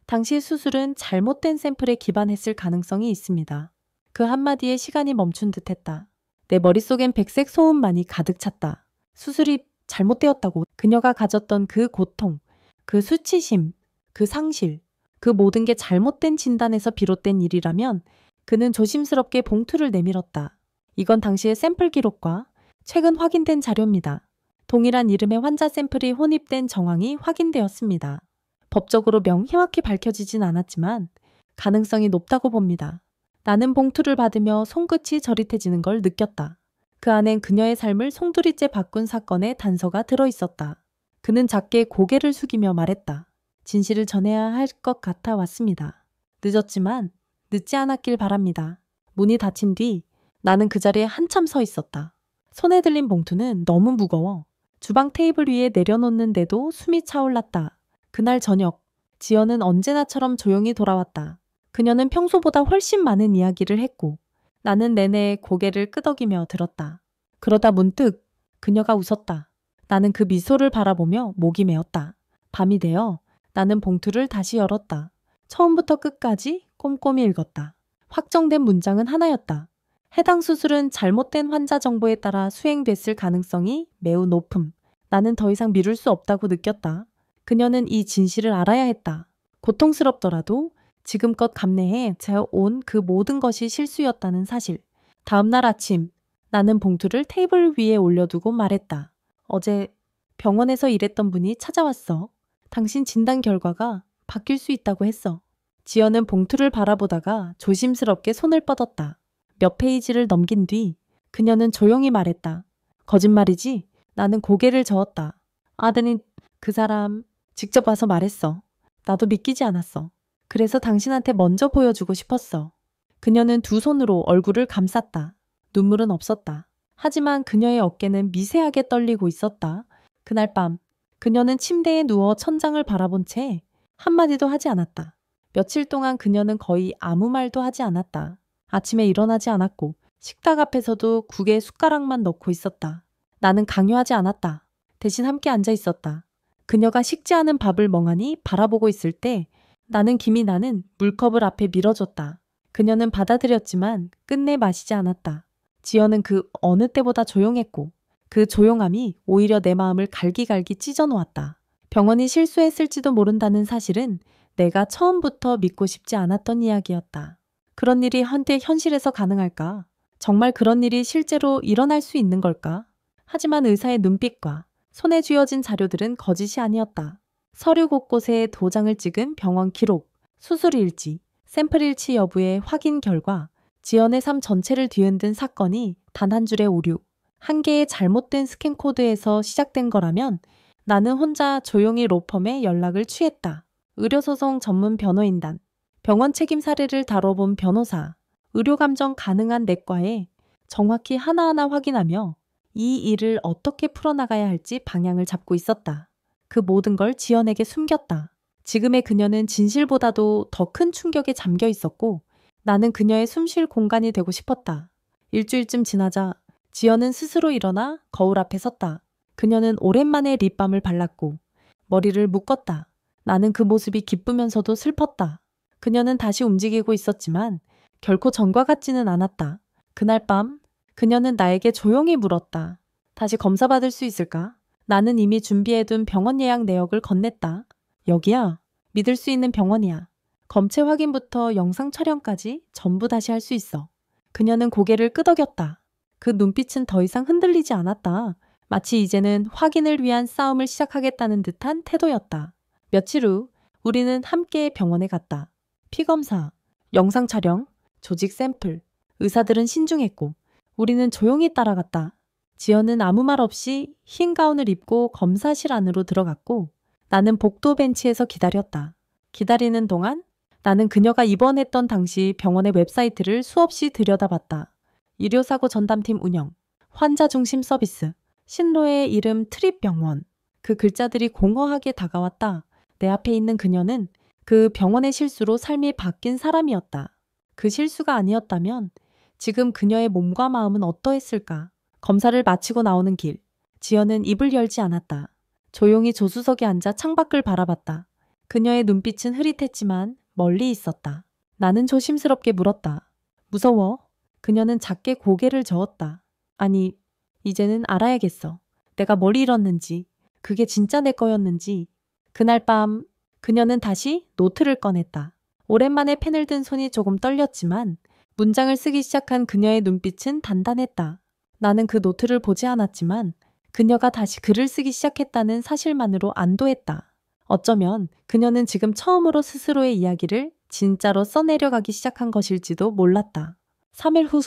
당시 수술은 잘못된 샘플에 기반했을 가능성이 있습니다. 그 한마디에 시간이 멈춘 듯했다. 내 머릿속엔 백색 소음만이 가득 찼다. 수술이 잘못되었다고 그녀가 가졌던 그 고통, 그 수치심, 그 상실, 그 모든 게 잘못된 진단에서 비롯된 일이라면 그는 조심스럽게 봉투를 내밀었다. 이건 당시의 샘플 기록과 최근 확인된 자료입니다. 동일한 이름의 환자 샘플이 혼입된 정황이 확인되었습니다. 법적으로 명확히 밝혀지진 않았지만 가능성이 높다고 봅니다. 나는 봉투를 받으며 손끝이 저릿해지는 걸 느꼈다. 그 안엔 그녀의 삶을 송두리째 바꾼 사건의 단서가 들어있었다. 그는 작게 고개를 숙이며 말했다. 진실을 전해야 할 것 같아 왔습니다. 늦었지만 늦지 않았길 바랍니다. 문이 닫힌 뒤 나는 그 자리에 한참 서 있었다. 손에 들린 봉투는 너무 무거워 주방 테이블 위에 내려놓는데도 숨이 차올랐다. 그날 저녁 지연은 언제나처럼 조용히 돌아왔다. 그녀는 평소보다 훨씬 많은 이야기를 했고 나는 내내 고개를 끄덕이며 들었다. 그러다 문득 그녀가 웃었다. 나는 그 미소를 바라보며 목이 메었다. 밤이 되어 나는 봉투를 다시 열었다. 처음부터 끝까지 꼼꼼히 읽었다. 확정된 문장은 하나였다. 해당 수술은 잘못된 환자 정보에 따라 수행됐을 가능성이 매우 높음. 나는 더 이상 미룰 수 없다고 느꼈다. 그녀는 이 진실을 알아야 했다. 고통스럽더라도 지금껏 감내해 온 그 모든 것이 실수였다는 사실. 다음 날 아침 나는 봉투를 테이블 위에 올려두고 말했다. 어제 병원에서 일했던 분이 찾아왔어. 당신 진단 결과가 바뀔 수 있다고 했어. 지연은 봉투를 바라보다가 조심스럽게 손을 뻗었다. 몇 페이지를 넘긴 뒤 그녀는 조용히 말했다. 거짓말이지? 나는 고개를 저었다. 아드님, 그 사람 직접 와서 말했어. 나도 믿기지 않았어. 그래서 당신한테 먼저 보여주고 싶었어. 그녀는 두 손으로 얼굴을 감쌌다. 눈물은 없었다. 하지만 그녀의 어깨는 미세하게 떨리고 있었다. 그날 밤 그녀는 침대에 누워 천장을 바라본 채 한마디도 하지 않았다. 며칠 동안 그녀는 거의 아무 말도 하지 않았다. 아침에 일어나지 않았고 식탁 앞에서도 국에 숟가락만 넣고 있었다. 나는 강요하지 않았다. 대신 함께 앉아 있었다. 그녀가 식지 않은 밥을 멍하니 바라보고 있을 때 나는 김이 나는 물컵을 앞에 밀어줬다. 그녀는 받아들였지만 끝내 마시지 않았다. 지연은 그 어느 때보다 조용했고 그 조용함이 오히려 내 마음을 갈기갈기 찢어놓았다. 병원이 실수했을지도 모른다는 사실은 내가 처음부터 믿고 싶지 않았던 이야기였다. 그런 일이 한때 현실에서 가능할까? 정말 그런 일이 실제로 일어날 수 있는 걸까? 하지만 의사의 눈빛과 손에 쥐어진 자료들은 거짓이 아니었다. 서류 곳곳에 도장을 찍은 병원 기록, 수술 일지, 샘플 일치 여부의 확인 결과, 지연의 삶 전체를 뒤흔든 사건이 단 한 줄의 오류, 한 개의 잘못된 스캔 코드에서 시작된 거라면 나는 혼자 조용히 로펌에 연락을 취했다. 의료소송 전문 변호인단, 병원 책임 사례를 다뤄본 변호사, 의료감정 가능한 내과에 정확히 하나하나 확인하며 이 일을 어떻게 풀어나가야 할지 방향을 잡고 있었다. 그 모든 걸 지연에게 숨겼다. 지금의 그녀는 진실보다도 더 큰 충격에 잠겨 있었고 나는 그녀의 숨쉴 공간이 되고 싶었다. 일주일쯤 지나자 지연은 스스로 일어나 거울 앞에 섰다. 그녀는 오랜만에 립밤을 발랐고 머리를 묶었다. 나는 그 모습이 기쁘면서도 슬펐다. 그녀는 다시 움직이고 있었지만 결코 전과 같지는 않았다. 그날 밤 그녀는 나에게 조용히 물었다. 다시 검사받을 수 있을까? 나는 이미 준비해둔 병원 예약 내역을 건넸다. 여기야. 믿을 수 있는 병원이야. 검체 확인부터 영상 촬영까지 전부 다시 할 수 있어. 그녀는 고개를 끄덕였다. 그 눈빛은 더 이상 흔들리지 않았다. 마치 이제는 확인을 위한 싸움을 시작하겠다는 듯한 태도였다. 며칠 후 우리는 함께 병원에 갔다. 피검사, 영상 촬영, 조직 샘플. 의사들은 신중했고 우리는 조용히 따라갔다. 지연은 아무 말 없이 흰 가운을 입고 검사실 안으로 들어갔고 나는 복도 벤치에서 기다렸다. 기다리는 동안 나는 그녀가 입원했던 당시 병원의 웹사이트를 수없이 들여다봤다. 의료사고 전담팀 운영, 환자 중심 서비스, 신로의 이름 트립병원. 그 글자들이 공허하게 다가왔다. 내 앞에 있는 그녀는 그 병원의 실수로 삶이 바뀐 사람이었다. 그 실수가 아니었다면 지금 그녀의 몸과 마음은 어떠했을까? 검사를 마치고 나오는 길, 지연은 입을 열지 않았다. 조용히 조수석에 앉아 창밖을 바라봤다. 그녀의 눈빛은 흐릿했지만 멀리 있었다. 나는 조심스럽게 물었다. 무서워? 그녀는 작게 고개를 저었다. 아니, 이제는 알아야겠어. 내가 뭘 잃었는지, 그게 진짜 내 거였는지. 그날 밤 그녀는 다시 노트를 꺼냈다. 오랜만에 펜을 든 손이 조금 떨렸지만 문장을 쓰기 시작한 그녀의 눈빛은 단단했다. 나는 그 노트를 보지 않았지만 그녀가 다시 글을 쓰기 시작했다는 사실만으로 안도했다. 어쩌면 그녀는 지금 처음으로 스스로의 이야기를 진짜로 써내려가기 시작한 것일지도 몰랐다. 3일 후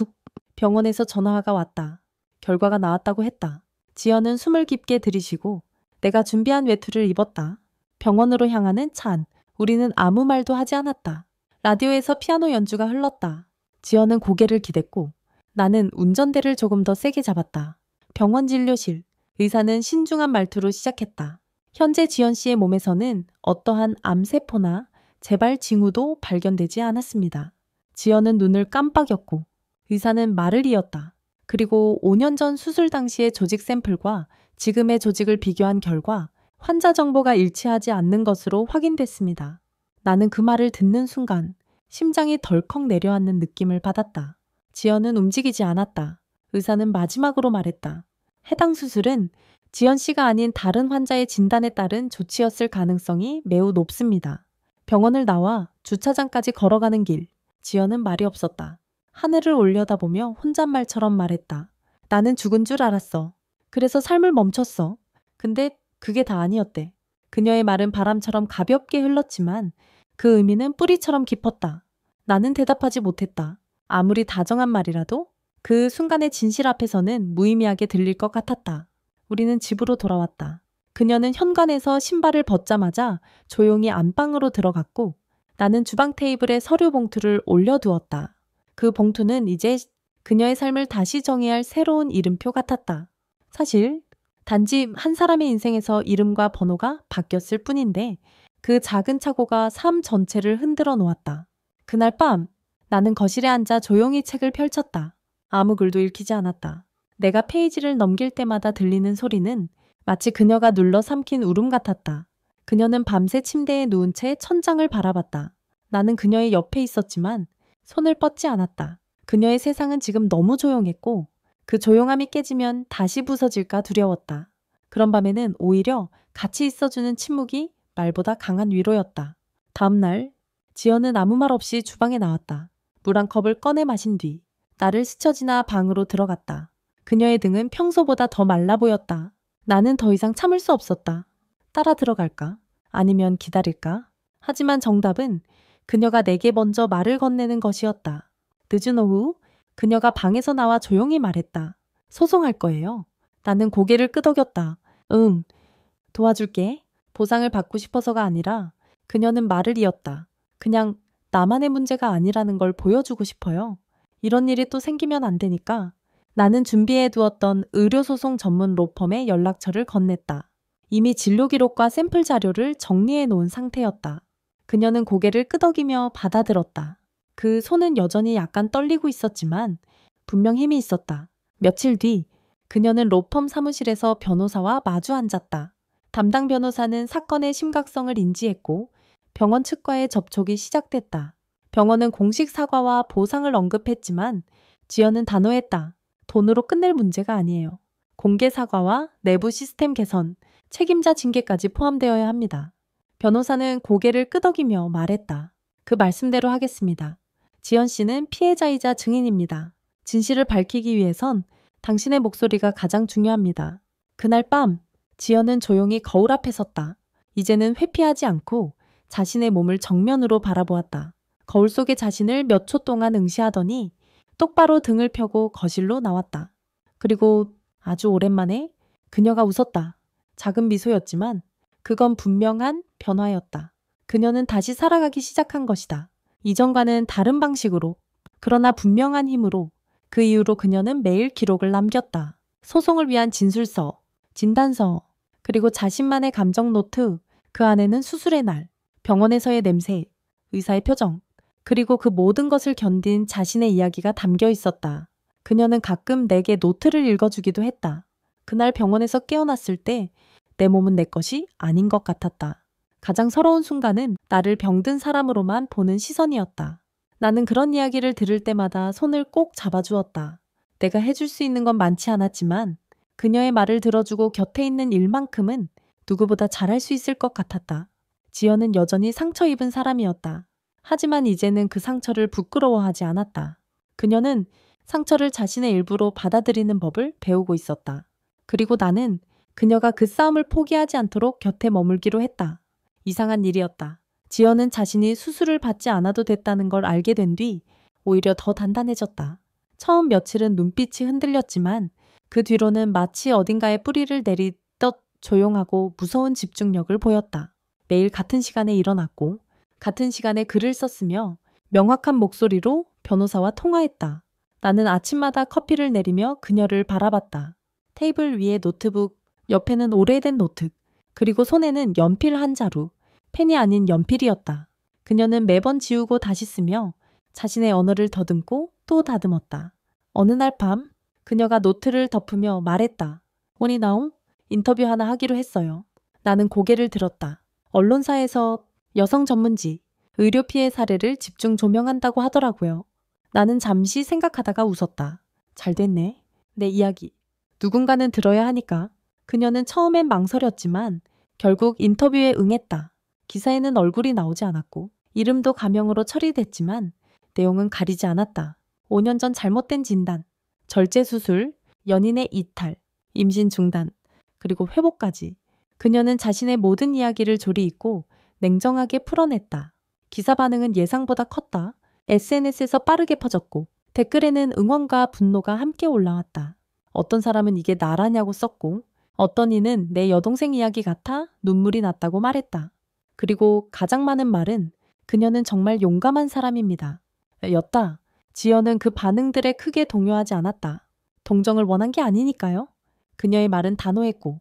병원에서 전화가 왔다. 결과가 나왔다고 했다. 지연은 숨을 깊게 들이쉬고 내가 준비한 외투를 입었다. 병원으로 향하는 차 안. 우리는 아무 말도 하지 않았다. 라디오에서 피아노 연주가 흘렀다. 지연은 고개를 기댔고 나는 운전대를 조금 더 세게 잡았다. 병원 진료실. 의사는 신중한 말투로 시작했다. 현재 지연 씨의 몸에서는 어떠한 암세포나 재발 징후도 발견되지 않았습니다. 지연은 눈을 깜빡였고 의사는 말을 이었다. 그리고 5년 전 수술 당시의 조직 샘플과 지금의 조직을 비교한 결과 환자 정보가 일치하지 않는 것으로 확인됐습니다. 나는 그 말을 듣는 순간 심장이 덜컥 내려앉는 느낌을 받았다. 지연은 움직이지 않았다. 의사는 마지막으로 말했다. 해당 수술은 지연 씨가 아닌 다른 환자의 진단에 따른 조치였을 가능성이 매우 높습니다. 병원을 나와 주차장까지 걸어가는 길, 지연은 말이 없었다. 하늘을 올려다보며 혼잣말처럼 말했다. 나는 죽은 줄 알았어. 그래서 삶을 멈췄어. 근데 그게 다 아니었대. 그녀의 말은 바람처럼 가볍게 흘렀지만 그 의미는 뿌리처럼 깊었다. 나는 대답하지 못했다. 아무리 다정한 말이라도 그 순간의 진실 앞에서는 무의미하게 들릴 것 같았다. 우리는 집으로 돌아왔다. 그녀는 현관에서 신발을 벗자마자 조용히 안방으로 들어갔고 나는 주방 테이블에 서류 봉투를 올려두었다. 그 봉투는 이제 그녀의 삶을 다시 정의할 새로운 이름표 같았다. 사실 단지 한 사람의 인생에서 이름과 번호가 바뀌었을 뿐인데 그 작은 착오가 삶 전체를 흔들어 놓았다. 그날 밤 나는 거실에 앉아 조용히 책을 펼쳤다. 아무 글도 읽히지 않았다. 내가 페이지를 넘길 때마다 들리는 소리는 마치 그녀가 눌러 삼킨 울음 같았다. 그녀는 밤새 침대에 누운 채 천장을 바라봤다. 나는 그녀의 옆에 있었지만 손을 뻗지 않았다. 그녀의 세상은 지금 너무 조용했고 그 조용함이 깨지면 다시 부서질까 두려웠다. 그런 밤에는 오히려 같이 있어주는 침묵이 말보다 강한 위로였다. 다음 날 지연은 아무 말 없이 주방에 나왔다. 물 한 컵을 꺼내 마신 뒤 나를 스쳐 지나 방으로 들어갔다. 그녀의 등은 평소보다 더 말라 보였다. 나는 더 이상 참을 수 없었다. 따라 들어갈까? 아니면 기다릴까? 하지만 정답은 그녀가 내게 먼저 말을 건네는 것이었다. 늦은 오후 그녀가 방에서 나와 조용히 말했다. 소송할 거예요. 나는 고개를 끄덕였다. 응, 도와줄게. 보상을 받고 싶어서가 아니라 그녀는 말을 이었다. 그냥 나만의 문제가 아니라는 걸 보여주고 싶어요. 이런 일이 또 생기면 안 되니까. 나는 준비해 두었던 의료소송 전문 로펌에 연락처를 건넸다. 이미 진료 기록과 샘플 자료를 정리해 놓은 상태였다. 그녀는 고개를 끄덕이며 받아들었다. 그 손은 여전히 약간 떨리고 있었지만 분명 힘이 있었다. 며칠 뒤 그녀는 로펌 사무실에서 변호사와 마주 앉았다. 담당 변호사는 사건의 심각성을 인지했고 병원 측과의 접촉이 시작됐다. 병원은 공식 사과와 보상을 언급했지만 지연은 단호했다. 돈으로 끝낼 문제가 아니에요. 공개 사과와 내부 시스템 개선, 책임자 징계까지 포함되어야 합니다. 변호사는 고개를 끄덕이며 말했다. 그 말씀대로 하겠습니다. 지연 씨는 피해자이자 증인입니다. 진실을 밝히기 위해선 당신의 목소리가 가장 중요합니다. 그날 밤 지연은 조용히 거울 앞에 섰다. 이제는 회피하지 않고 자신의 몸을 정면으로 바라보았다. 거울 속의 자신을 몇 초 동안 응시하더니 똑바로 등을 펴고 거실로 나왔다. 그리고 아주 오랜만에 그녀가 웃었다. 작은 미소였지만 그건 분명한 변화였다. 그녀는 다시 살아가기 시작한 것이다. 이전과는 다른 방식으로, 그러나 분명한 힘으로. 그 이후로 그녀는 매일 기록을 남겼다. 소송을 위한 진술서, 진단서, 그리고 자신만의 감정 노트. 그 안에는 수술의 날, 병원에서의 냄새, 의사의 표정, 그리고 그 모든 것을 견딘 자신의 이야기가 담겨 있었다. 그녀는 가끔 내게 노트를 읽어주기도 했다. 그날 병원에서 깨어났을 때 내 몸은 내 것이 아닌 것 같았다. 가장 서러운 순간은 나를 병든 사람으로만 보는 시선이었다. 나는 그런 이야기를 들을 때마다 손을 꼭 잡아주었다. 내가 해줄 수 있는 건 많지 않았지만 그녀의 말을 들어주고 곁에 있는 일만큼은 누구보다 잘할 수 있을 것 같았다. 지연은 여전히 상처 입은 사람이었다. 하지만 이제는 그 상처를 부끄러워하지 않았다. 그녀는 상처를 자신의 일부로 받아들이는 법을 배우고 있었다. 그리고 나는 그녀가 그 싸움을 포기하지 않도록 곁에 머물기로 했다. 이상한 일이었다. 지연은 자신이 수술을 받지 않아도 됐다는 걸 알게 된 뒤 오히려 더 단단해졌다. 처음 며칠은 눈빛이 흔들렸지만 그 뒤로는 마치 어딘가에 뿌리를 내리듯 조용하고 무서운 집중력을 보였다. 매일 같은 시간에 일어났고 같은 시간에 글을 썼으며 명확한 목소리로 변호사와 통화했다. 나는 아침마다 커피를 내리며 그녀를 바라봤다. 테이블 위에 노트북, 옆에는 오래된 노트, 그리고 손에는 연필 한 자루, 펜이 아닌 연필이었다. 그녀는 매번 지우고 다시 쓰며 자신의 언어를 더듬고 또 다듬었다. 어느 날 밤 그녀가 노트를 덮으며 말했다. 오니나옹, 인터뷰 하나 하기로 했어요. 나는 고개를 들었다. 언론사에서 여성 전문지, 의료 피해 사례를 집중 조명한다고 하더라고요. 나는 잠시 생각하다가 웃었다. 잘 됐네. 내 이야기. 누군가는 들어야 하니까. 그녀는 처음엔 망설였지만 결국 인터뷰에 응했다. 기사에는 얼굴이 나오지 않았고 이름도 가명으로 처리됐지만 내용은 가리지 않았다. 5년 전 잘못된 진단, 절제 수술, 연인의 이탈, 임신 중단, 그리고 회복까지. 그녀는 자신의 모든 이야기를 조리 잊고 냉정하게 풀어냈다. 기사 반응은 예상보다 컸다. SNS에서 빠르게 퍼졌고 댓글에는 응원과 분노가 함께 올라왔다. 어떤 사람은 이게 나라냐고 썼고 어떤 이는 내 여동생 이야기 같아 눈물이 났다고 말했다. 그리고 가장 많은 말은 그녀는 정말 용감한 사람입니다. 였다. 지연은 그 반응들에 크게 동요하지 않았다. 동정을 원한 게 아니니까요. 그녀의 말은 단호했고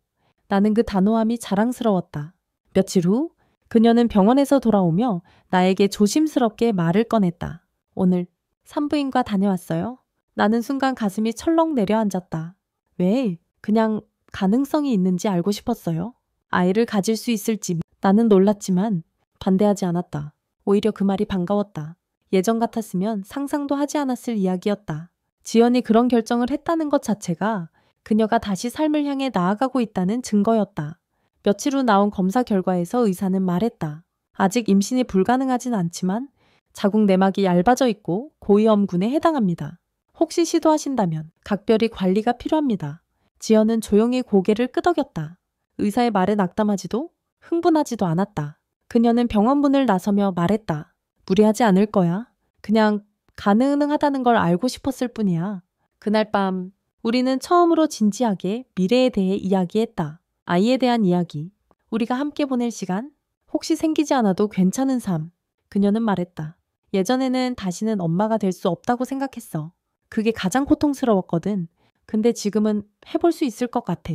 나는 그 단호함이 자랑스러웠다. 며칠 후 그녀는 병원에서 돌아오며 나에게 조심스럽게 말을 꺼냈다. 오늘 산부인과 다녀왔어요. 나는 순간 가슴이 철렁 내려앉았다. 왜? 그냥 가능성이 있는지 알고 싶었어요. 아이를 가질 수 있을지 나는 놀랐지만 반대하지 않았다. 오히려 그 말이 반가웠다. 예전 같았으면 상상도 하지 않았을 이야기였다. 지연이 그런 결정을 했다는 것 자체가 그녀가 다시 삶을 향해 나아가고 있다는 증거였다. 며칠 후 나온 검사 결과에서 의사는 말했다. 아직 임신이 불가능하진 않지만 자궁 내막이 얇아져 있고 고위험군에 해당합니다. 혹시 시도하신다면 각별히 관리가 필요합니다. 지연은 조용히 고개를 끄덕였다. 의사의 말에 낙담하지도 흥분하지도 않았다. 그녀는 병원문을 나서며 말했다. 무리하지 않을 거야. 그냥 가능하다는 걸 알고 싶었을 뿐이야. 그날 밤 우리는 처음으로 진지하게 미래에 대해 이야기했다. 아이에 대한 이야기, 우리가 함께 보낼 시간, 혹시 생기지 않아도 괜찮은 삶. 그녀는 말했다. 예전에는 다시는 엄마가 될 수 없다고 생각했어. 그게 가장 고통스러웠거든. 근데 지금은 해볼 수 있을 것 같아.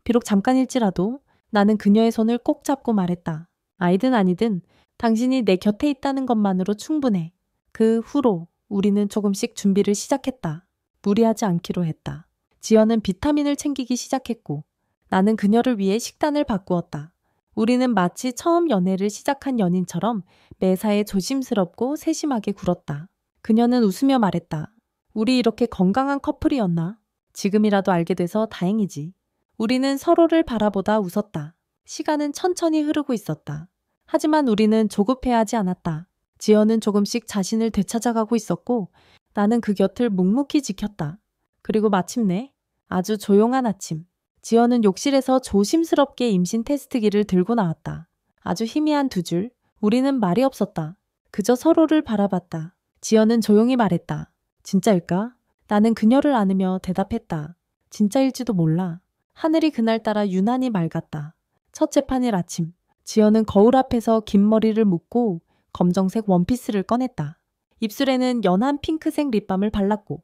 비록 잠깐일지라도 나는 그녀의 손을 꼭 잡고 말했다. 아이든 아니든 당신이 내 곁에 있다는 것만으로 충분해. 그 후로 우리는 조금씩 준비를 시작했다. 무리하지 않기로 했다. 지연은 비타민을 챙기기 시작했고 나는 그녀를 위해 식단을 바꾸었다. 우리는 마치 처음 연애를 시작한 연인처럼 매사에 조심스럽고 세심하게 굴었다. 그녀는 웃으며 말했다. 우리 이렇게 건강한 커플이었나? 지금이라도 알게 돼서 다행이지. 우리는 서로를 바라보다 웃었다. 시간은 천천히 흐르고 있었다. 하지만 우리는 조급해하지 않았다. 지연은 조금씩 자신을 되찾아가고 있었고 나는 그 곁을 묵묵히 지켰다. 그리고 마침내 아주 조용한 아침. 지연은 욕실에서 조심스럽게 임신 테스트기를 들고 나왔다. 아주 희미한 두 줄. 우리는 말이 없었다. 그저 서로를 바라봤다. 지연은 조용히 말했다. 진짜일까? 나는 그녀를 안으며 대답했다. 진짜일지도 몰라. 하늘이 그날따라 유난히 맑았다. 첫 재판일 아침. 지연은 거울 앞에서 긴 머리를 묶고 검정색 원피스를 꺼냈다. 입술에는 연한 핑크색 립밤을 발랐고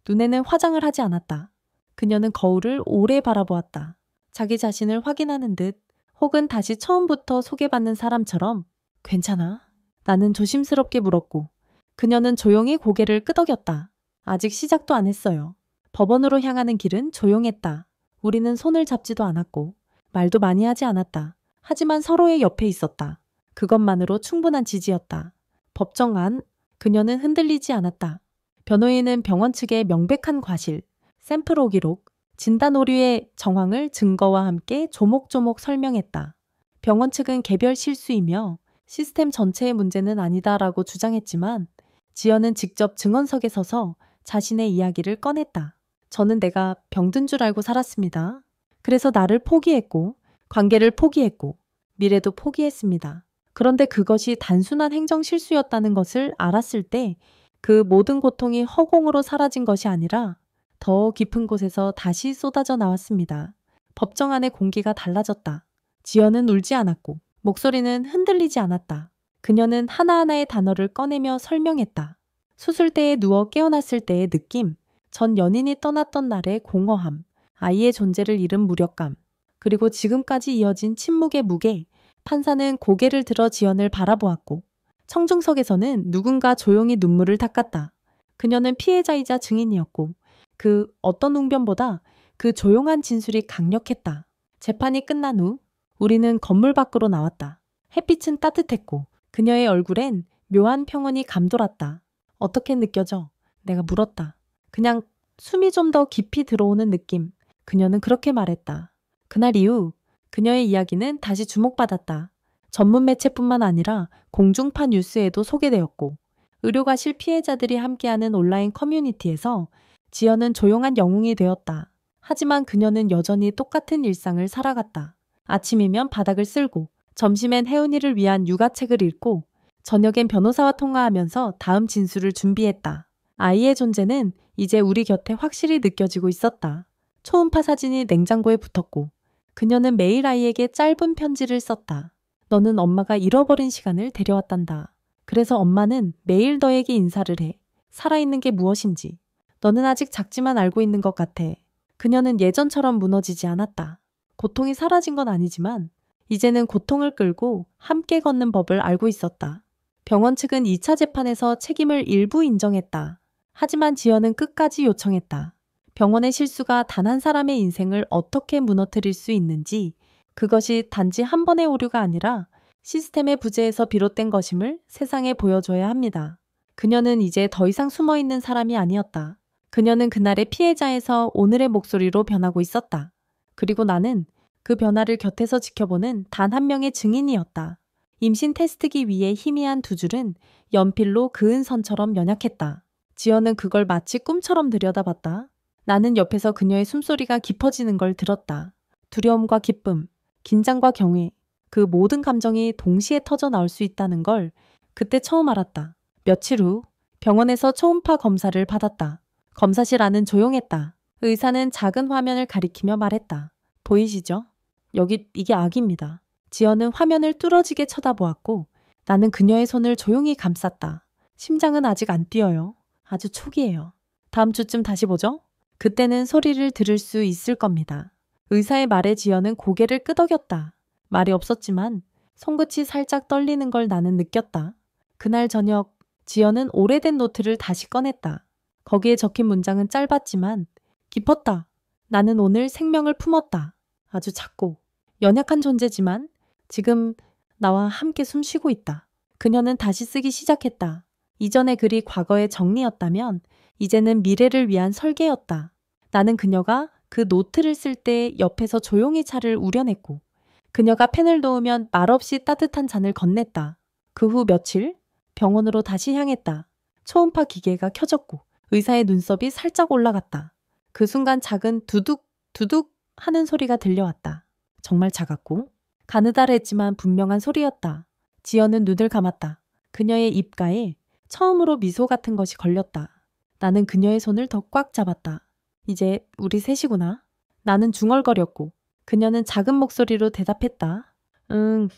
눈에는 화장을 하지 않았다. 그녀는 거울을 오래 바라보았다. 자기 자신을 확인하는 듯 혹은 다시 처음부터 소개받는 사람처럼 괜찮아? 나는 조심스럽게 물었고 그녀는 조용히 고개를 끄덕였다. 아직 시작도 안 했어요. 법원으로 향하는 길은 조용했다. 우리는 손을 잡지도 않았고 말도 많이 하지 않았다. 하지만 서로의 옆에 있었다. 그것만으로 충분한 지지였다. 법정 안 그녀는 흔들리지 않았다. 변호인은 병원 측의 명백한 과실, 샘플 오기록, 진단 오류의 정황을 증거와 함께 조목조목 설명했다. 병원 측은 개별 실수이며 시스템 전체의 문제는 아니다라고 주장했지만 지연은 직접 증언석에 서서 자신의 이야기를 꺼냈다. 저는 내가 병든 줄 알고 살았습니다. 그래서 나를 포기했고 관계를 포기했고 미래도 포기했습니다. 그런데 그것이 단순한 행정 실수였다는 것을 알았을 때 그 모든 고통이 허공으로 사라진 것이 아니라 더 깊은 곳에서 다시 쏟아져 나왔습니다. 법정 안의 공기가 달라졌다. 지연은 울지 않았고 목소리는 흔들리지 않았다. 그녀는 하나하나의 단어를 꺼내며 설명했다. 수술대에 누워 깨어났을 때의 느낌, 전 연인이 떠났던 날의 공허함, 아이의 존재를 잃은 무력감, 그리고 지금까지 이어진 침묵의 무게. 판사는 고개를 들어 지연을 바라보았고 청중석에서는 누군가 조용히 눈물을 닦았다. 그녀는 피해자이자 증인이었고 그 어떤 웅변보다 그 조용한 진술이 강력했다. 재판이 끝난 후 우리는 건물 밖으로 나왔다. 햇빛은 따뜻했고 그녀의 얼굴엔 묘한 평온이 감돌았다. 어떻게 느껴져? 내가 물었다. 그냥 숨이 좀 더 깊이 들어오는 느낌. 그녀는 그렇게 말했다. 그날 이후 그녀의 이야기는 다시 주목받았다. 전문 매체뿐만 아니라 공중파 뉴스에도 소개되었고 의료과실 피해자들이 함께하는 온라인 커뮤니티에서 지연은 조용한 영웅이 되었다. 하지만 그녀는 여전히 똑같은 일상을 살아갔다. 아침이면 바닥을 쓸고, 점심엔 혜은이를 위한 육아책을 읽고, 저녁엔 변호사와 통화하면서 다음 진술을 준비했다. 아이의 존재는 이제 우리 곁에 확실히 느껴지고 있었다. 초음파 사진이 냉장고에 붙었고, 그녀는 매일 아이에게 짧은 편지를 썼다. 너는 엄마가 잃어버린 시간을 데려왔단다. 그래서 엄마는 매일 너에게 인사를 해. 살아있는 게 무엇인지. 너는 아직 작지만 알고 있는 것 같아. 그녀는 예전처럼 무너지지 않았다. 고통이 사라진 건 아니지만 이제는 고통을 끌고 함께 걷는 법을 알고 있었다. 병원 측은 2차 재판에서 책임을 일부 인정했다. 하지만 지연은 끝까지 요청했다. 병원의 실수가 단 한 사람의 인생을 어떻게 무너뜨릴 수 있는지, 그것이 단지 한 번의 오류가 아니라 시스템의 부재에서 비롯된 것임을 세상에 보여줘야 합니다. 그녀는 이제 더 이상 숨어있는 사람이 아니었다. 그녀는 그날의 피해자에서 오늘의 목소리로 변하고 있었다. 그리고 나는 그 변화를 곁에서 지켜보는 단 한 명의 증인이었다. 임신 테스트기 위에 희미한 두 줄은 연필로 그은 선처럼 연약했다. 지연은 그걸 마치 꿈처럼 들여다봤다. 나는 옆에서 그녀의 숨소리가 깊어지는 걸 들었다. 두려움과 기쁨, 긴장과 경외, 그 모든 감정이 동시에 터져 나올 수 있다는 걸 그때 처음 알았다. 며칠 후 병원에서 초음파 검사를 받았다. 검사실 안은 조용했다. 의사는 작은 화면을 가리키며 말했다. 보이시죠? 여기 이게 아기입니다. 지연은 화면을 뚫어지게 쳐다보았고 나는 그녀의 손을 조용히 감쌌다. 심장은 아직 안 뛰어요. 아주 초기예요. 다음 주쯤 다시 보죠? 그때는 소리를 들을 수 있을 겁니다. 의사의 말에 지연은 고개를 끄덕였다. 말이 없었지만 손끝이 살짝 떨리는 걸 나는 느꼈다. 그날 저녁 지연은 오래된 노트를 다시 꺼냈다. 거기에 적힌 문장은 짧았지만 깊었다. 나는 오늘 생명을 품었다. 아주 작고 연약한 존재지만 지금 나와 함께 숨쉬고 있다. 그녀는 다시 쓰기 시작했다. 이전의 글이 과거의 정리였다면 이제는 미래를 위한 설계였다. 나는 그녀가 그 노트를 쓸 때 옆에서 조용히 차를 우려냈고 그녀가 펜을 놓으면 말없이 따뜻한 잔을 건넸다. 그 후 며칠 병원으로 다시 향했다. 초음파 기계가 켜졌고 의사의 눈썹이 살짝 올라갔다. 그 순간 작은 두둑 두둑 하는 소리가 들려왔다. 정말 작았고 가느다랬지만 분명한 소리였다. 지연은 눈을 감았다. 그녀의 입가에 처음으로 미소 같은 것이 걸렸다. 나는 그녀의 손을 더 꽉 잡았다. 이제 우리 셋이구나. 나는 중얼거렸고 그녀는 작은 목소리로 대답했다. 응,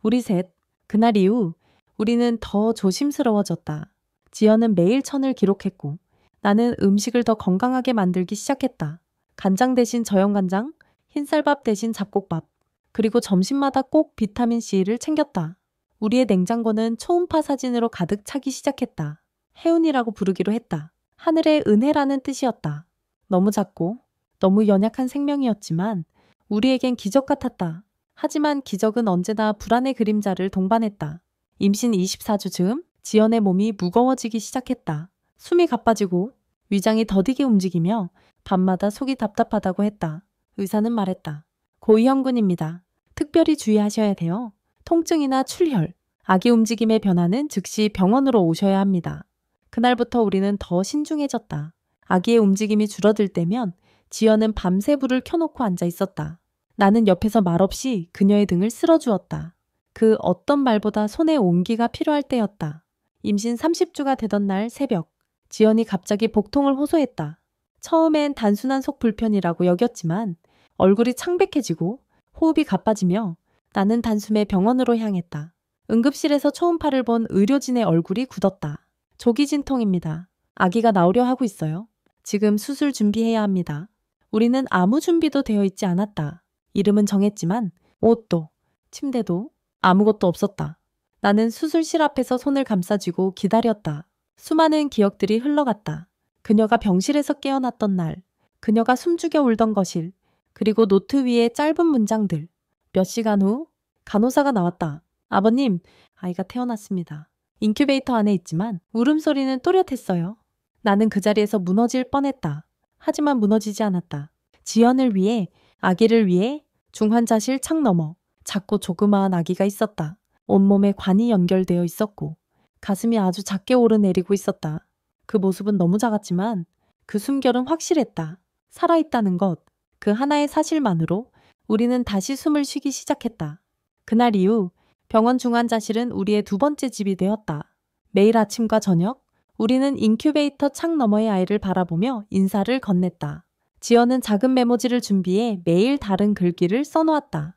우리 셋. 그날 이후 우리는 더 조심스러워졌다. 지연은 매일 천을 기록했고 나는 음식을 더 건강하게 만들기 시작했다. 간장 대신 저염간장, 흰쌀밥 대신 잡곡밥, 그리고 점심마다 꼭 비타민C를 챙겼다. 우리의 냉장고는 초음파 사진으로 가득 차기 시작했다. 혜운이라고 부르기로 했다. 하늘의 은혜라는 뜻이었다. 너무 작고 너무 연약한 생명이었지만 우리에겐 기적 같았다. 하지만 기적은 언제나 불안의 그림자를 동반했다. 임신 24주 즈음 지연의 몸이 무거워지기 시작했다. 숨이 가빠지고 위장이 더디게 움직이며 밤마다 속이 답답하다고 했다. 의사는 말했다. 고위험군입니다. 특별히 주의하셔야 돼요. 통증이나 출혈, 아기 움직임의 변화는 즉시 병원으로 오셔야 합니다. 그날부터 우리는 더 신중해졌다. 아기의 움직임이 줄어들 때면 지연은 밤새 불을 켜놓고 앉아 있었다. 나는 옆에서 말없이 그녀의 등을 쓸어주었다. 그 어떤 말보다 손에 온기가 필요할 때였다. 임신 30주가 되던 날 새벽, 지연이 갑자기 복통을 호소했다. 처음엔 단순한 속 불편이라고 여겼지만 얼굴이 창백해지고 호흡이 가빠지며 나는 단숨에 병원으로 향했다. 응급실에서 초음파를 본 의료진의 얼굴이 굳었다. 조기 진통입니다. 아기가 나오려 하고 있어요. 지금 수술 준비해야 합니다. 우리는 아무 준비도 되어 있지 않았다. 이름은 정했지만 옷도, 침대도 아무것도 없었다. 나는 수술실 앞에서 손을 감싸쥐고 기다렸다. 수많은 기억들이 흘러갔다. 그녀가 병실에서 깨어났던 날, 그녀가 숨죽여 울던 거실, 그리고 노트 위에 짧은 문장들. 몇 시간 후 간호사가 나왔다. 아버님, 아이가 태어났습니다. 인큐베이터 안에 있지만 울음소리는 또렷했어요. 나는 그 자리에서 무너질 뻔했다. 하지만 무너지지 않았다. 지연을 위해, 아기를 위해 중환자실 창 너머 작고 조그마한 아기가 있었다. 온몸에 관이 연결되어 있었고 가슴이 아주 작게 오르내리고 있었다. 그 모습은 너무 작았지만 그 숨결은 확실했다. 살아있다는 것, 그 하나의 사실만으로 우리는 다시 숨을 쉬기 시작했다. 그날 이후 병원 중환자실은 우리의 두 번째 집이 되었다. 매일 아침과 저녁 우리는 인큐베이터 창 너머의 아이를 바라보며 인사를 건넸다. 지연은 작은 메모지를 준비해 매일 다른 글귀를 써놓았다.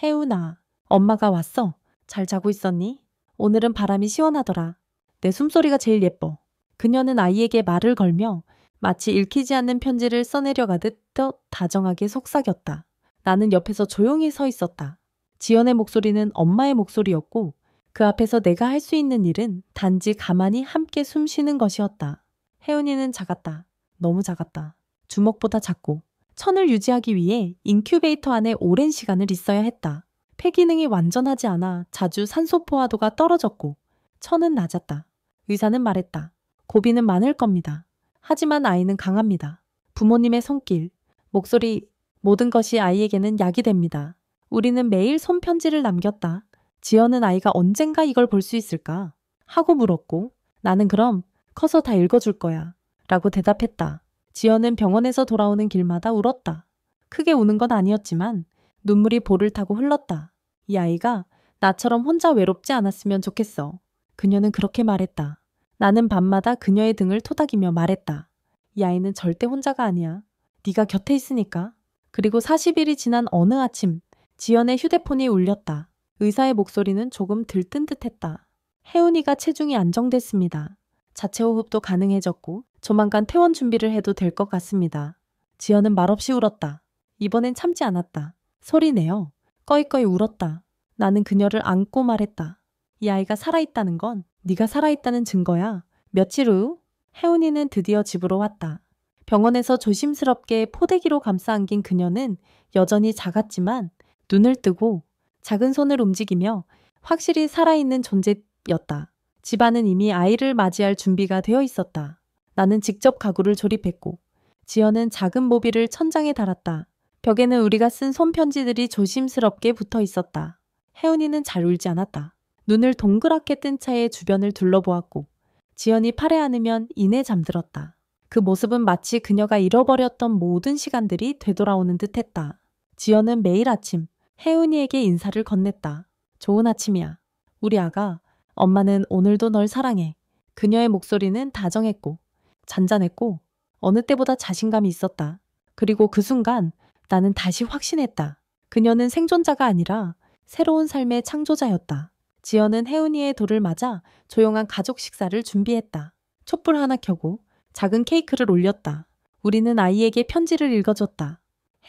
혜훈아, 엄마가 왔어. 잘 자고 있었니? 오늘은 바람이 시원하더라. 내 숨소리가 제일 예뻐. 그녀는 아이에게 말을 걸며 마치 읽히지 않는 편지를 써내려가듯 다정하게 속삭였다. 나는 옆에서 조용히 서 있었다. 지연의 목소리는 엄마의 목소리였고 그 앞에서 내가 할 수 있는 일은 단지 가만히 함께 숨 쉬는 것이었다. 혜은이는 작았다. 너무 작았다. 주먹보다 작고 천을 유지하기 위해 인큐베이터 안에 오랜 시간을 있어야 했다. 폐기능이 완전하지 않아 자주 산소 포화도가 떨어졌고 천은 낮았다. 의사는 말했다. 고비는 많을 겁니다. 하지만 아이는 강합니다. 부모님의 손길, 목소리, 모든 것이 아이에게는 약이 됩니다. 우리는 매일 손편지를 남겼다. 지연은 아이가 언젠가 이걸 볼 수 있을까? 하고 물었고 나는 그럼 커서 다 읽어줄 거야. 라고 대답했다. 지연은 병원에서 돌아오는 길마다 울었다. 크게 우는 건 아니었지만 눈물이 볼을 타고 흘렀다. 이 아이가 나처럼 혼자 외롭지 않았으면 좋겠어. 그녀는 그렇게 말했다. 나는 밤마다 그녀의 등을 토닥이며 말했다. 이 아이는 절대 혼자가 아니야. 네가 곁에 있으니까. 그리고 40일이 지난 어느 아침 지연의 휴대폰이 울렸다. 의사의 목소리는 조금 들뜬 듯했다. 혜은이가 체중이 안정됐습니다. 자체 호흡도 가능해졌고 조만간 퇴원 준비를 해도 될 것 같습니다. 지연은 말없이 울었다. 이번엔 참지 않았다. 소리내어 꺼이꺼이 울었다. 나는 그녀를 안고 말했다. 이 아이가 살아있다는 건 네가 살아있다는 증거야. 며칠 후 혜은이는 드디어 집으로 왔다. 병원에서 조심스럽게 포대기로 감싸 안긴 그녀는 여전히 작았지만 눈을 뜨고 작은 손을 움직이며 확실히 살아있는 존재였다. 집안은 이미 아이를 맞이할 준비가 되어 있었다. 나는 직접 가구를 조립했고 지연은 작은 모비를 천장에 달았다. 벽에는 우리가 쓴 손편지들이 조심스럽게 붙어 있었다. 혜은이는 잘 울지 않았다. 눈을 동그랗게 뜬 차에 주변을 둘러보았고 지연이 팔에 안으면 이내 잠들었다. 그 모습은 마치 그녀가 잃어버렸던 모든 시간들이 되돌아오는 듯했다. 지연은 매일 아침 혜은이에게 인사를 건넸다. 좋은 아침이야. 우리 아가, 엄마는 오늘도 널 사랑해. 그녀의 목소리는 다정했고 잔잔했고 어느 때보다 자신감이 있었다. 그리고 그 순간 나는 다시 확신했다. 그녀는 생존자가 아니라 새로운 삶의 창조자였다. 지연은 혜은이의 돌을 맞아 조용한 가족 식사를 준비했다. 촛불 하나 켜고 작은 케이크를 올렸다. 우리는 아이에게 편지를 읽어줬다.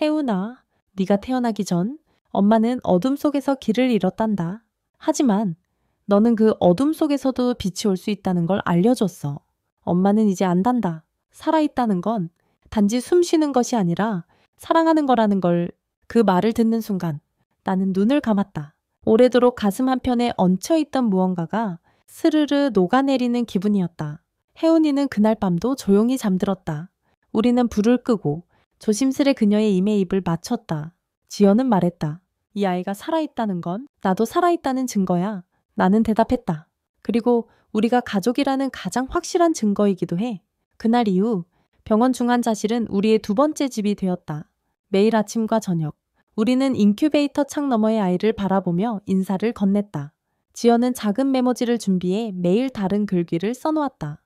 혜은아, 네가 태어나기 전 엄마는 어둠 속에서 길을 잃었단다. 하지만 너는 그 어둠 속에서도 빛이 올 수 있다는 걸 알려줬어. 엄마는 이제 안단다. 살아있다는 건 단지 숨 쉬는 것이 아니라 사랑하는 거라는 걸. 그 말을 듣는 순간 나는 눈을 감았다. 오래도록 가슴 한편에 얹혀있던 무언가가 스르르 녹아내리는 기분이었다. 혜은이는 그날 밤도 조용히 잠들었다. 우리는 불을 끄고 조심스레 그녀의 입에 입을 맞췄다. 지연은 말했다. 이 아이가 살아있다는 건 나도 살아있다는 증거야. 나는 대답했다. 그리고 우리가 가족이라는 가장 확실한 증거이기도 해. 그날 이후 병원 중환자실은 우리의 두 번째 집이 되었다. 매일 아침과 저녁 우리는 인큐베이터 창 너머의 아이를 바라보며 인사를 건넸다. 지연은 작은 메모지를 준비해 매일 다른 글귀를 써놓았다.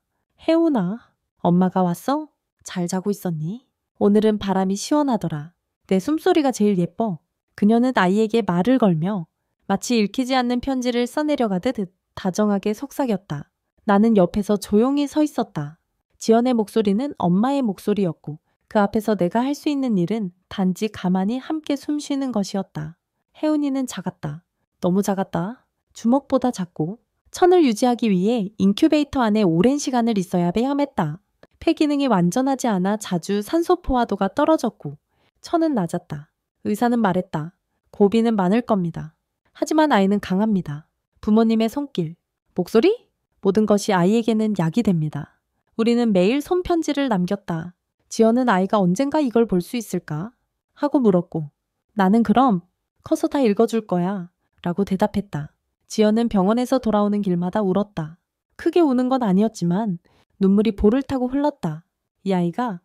혜훈아, 엄마가 왔어? 잘 자고 있었니? 오늘은 바람이 시원하더라. 내 숨소리가 제일 예뻐. 그녀는 아이에게 말을 걸며 마치 읽히지 않는 편지를 써내려가듯 다정하게 속삭였다. 나는 옆에서 조용히 서 있었다. 지연의 목소리는 엄마의 목소리였고 그 앞에서 내가 할 수 있는 일은 단지 가만히 함께 숨 쉬는 것이었다. 혜은이는 작았다. 너무 작았다. 주먹보다 작고 천을 유지하기 위해 인큐베이터 안에 오랜 시간을 있어야 해야했다. 폐기능이 완전하지 않아 자주 산소 포화도가 떨어졌고 천은 낮았다. 의사는 말했다. 고비는 많을 겁니다. 하지만 아이는 강합니다. 부모님의 손길, 목소리? 모든 것이 아이에게는 약이 됩니다. 우리는 매일 손편지를 남겼다. 지연은 아이가 언젠가 이걸 볼 수 있을까? 하고 물었고 나는 그럼 커서 다 읽어줄 거야. 라고 대답했다. 지연은 병원에서 돌아오는 길마다 울었다. 크게 우는 건 아니었지만 눈물이 볼을 타고 흘렀다. 이 아이가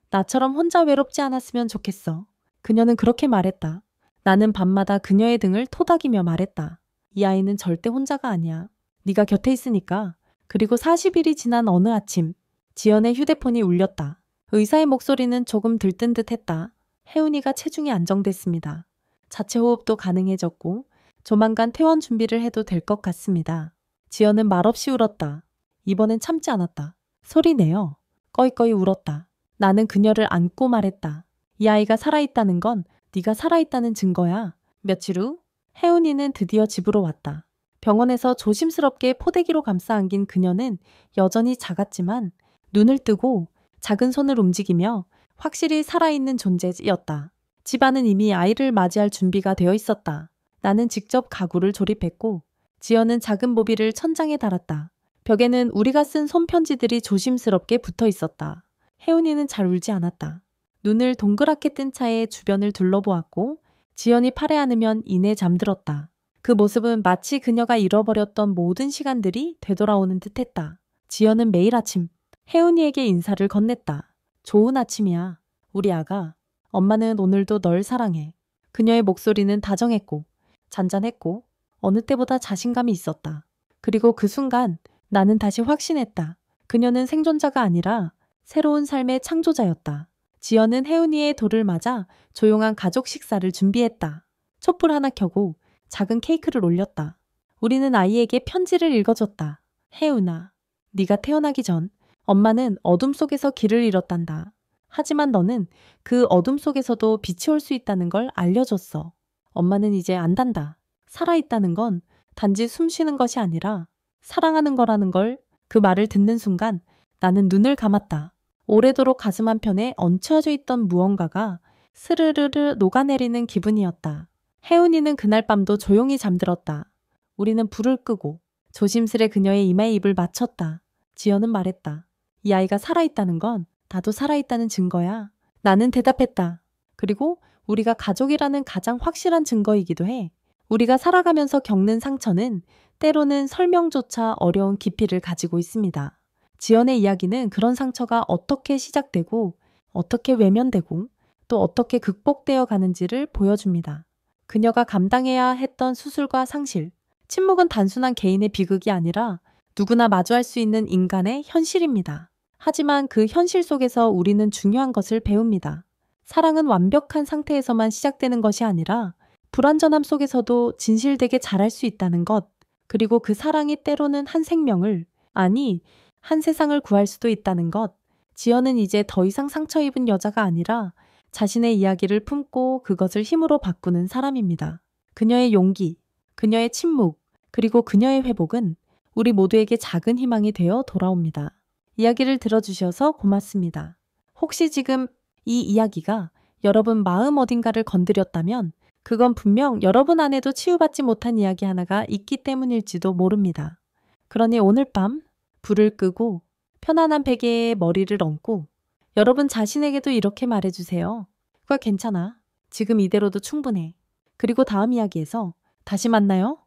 나처럼 혼자 외롭지 않았으면 좋겠어. 그녀는 그렇게 말했다. 나는 밤마다 그녀의 등을 토닥이며 말했다. 이 아이는 절대 혼자가 아니야. 네가 곁에 있으니까. 그리고 40일이 지난 어느 아침 지연의 휴대폰이 울렸다. 의사의 목소리는 조금 들뜬 듯했다. 혜은이가 체중이 안정됐습니다. 자체 호흡도 가능해졌고 조만간 퇴원 준비를 해도 될 것 같습니다. 지연은 말없이 울었다. 이번엔 참지 않았다. 소리내어 꺼이꺼이 울었다. 나는 그녀를 안고 말했다. 이 아이가 살아있다는 건 네가 살아있다는 증거야. 며칠 후 혜은이는 드디어 집으로 왔다. 병원에서 조심스럽게 포대기로 감싸 안긴 그녀는 여전히 작았지만 눈을 뜨고 작은 손을 움직이며 확실히 살아있는 존재였다. 집안은 이미 아이를 맞이할 준비가 되어 있었다. 나는 직접 가구를 조립했고 지연은 작은 모비를 천장에 달았다. 벽에는 우리가 쓴 손편지들이 조심스럽게 붙어 있었다. 혜은이는 잘 울지 않았다. 눈을 동그랗게 뜬 차에 주변을 둘러보았고 지연이 팔에 안으면 이내 잠들었다. 그 모습은 마치 그녀가 잃어버렸던 모든 시간들이 되돌아오는 듯했다. 지연은 매일 아침 혜은이에게 인사를 건넸다. 좋은 아침이야. 우리 아가. 엄마는 오늘도 널 사랑해. 그녀의 목소리는 다정했고 잔잔했고 어느 때보다 자신감이 있었다. 그리고 그 순간 나는 다시 확신했다. 그녀는 생존자가 아니라 새로운 삶의 창조자였다. 지연은 혜은이의 돌을 맞아 조용한 가족 식사를 준비했다. 촛불 하나 켜고 작은 케이크를 올렸다. 우리는 아이에게 편지를 읽어줬다. 혜은아, 네가 태어나기 전 엄마는 어둠 속에서 길을 잃었단다. 하지만 너는 그 어둠 속에서도 빛이 올 수 있다는 걸 알려줬어. 엄마는 이제 안단다. 살아있다는 건 단지 숨 쉬는 것이 아니라 사랑하는 거라는 걸. 그 말을 듣는 순간 나는 눈을 감았다. 오래도록 가슴 한편에 얹혀져 있던 무언가가 스르르르 녹아내리는 기분이었다. 혜은이는 그날 밤도 조용히 잠들었다. 우리는 불을 끄고 조심스레 그녀의 이마에 입을 맞췄다. 지연은 말했다. 이 아이가 살아있다는 건 나도 살아있다는 증거야. 나는 대답했다. 그리고 우리가 가족이라는 가장 확실한 증거이기도 해. 우리가 살아가면서 겪는 상처는 때로는 설명조차 어려운 깊이를 가지고 있습니다. 지연의 이야기는 그런 상처가 어떻게 시작되고 어떻게 외면되고 또 어떻게 극복되어 가는지를 보여줍니다. 그녀가 감당해야 했던 수술과 상실, 침묵은 단순한 개인의 비극이 아니라 누구나 마주할 수 있는 인간의 현실입니다. 하지만 그 현실 속에서 우리는 중요한 것을 배웁니다. 사랑은 완벽한 상태에서만 시작되는 것이 아니라 불완전함 속에서도 진실되게 자랄 수 있다는 것, 그리고 그 사랑이 때로는 한 생명을, 아니, 한 세상을 구할 수도 있다는 것. 지연은 이제 더 이상 상처 입은 여자가 아니라 자신의 이야기를 품고 그것을 힘으로 바꾸는 사람입니다. 그녀의 용기, 그녀의 침묵, 그리고 그녀의 회복은 우리 모두에게 작은 희망이 되어 돌아옵니다. 이야기를 들어주셔서 고맙습니다. 혹시 지금 이 이야기가 여러분 마음 어딘가를 건드렸다면 그건 분명 여러분 안에도 치유받지 못한 이야기 하나가 있기 때문일지도 모릅니다. 그러니 오늘 밤 불을 끄고 편안한 베개에 머리를 얹고 여러분 자신에게도 이렇게 말해주세요. 그거 괜찮아. 지금 이대로도 충분해. 그리고 다음 이야기에서 다시 만나요.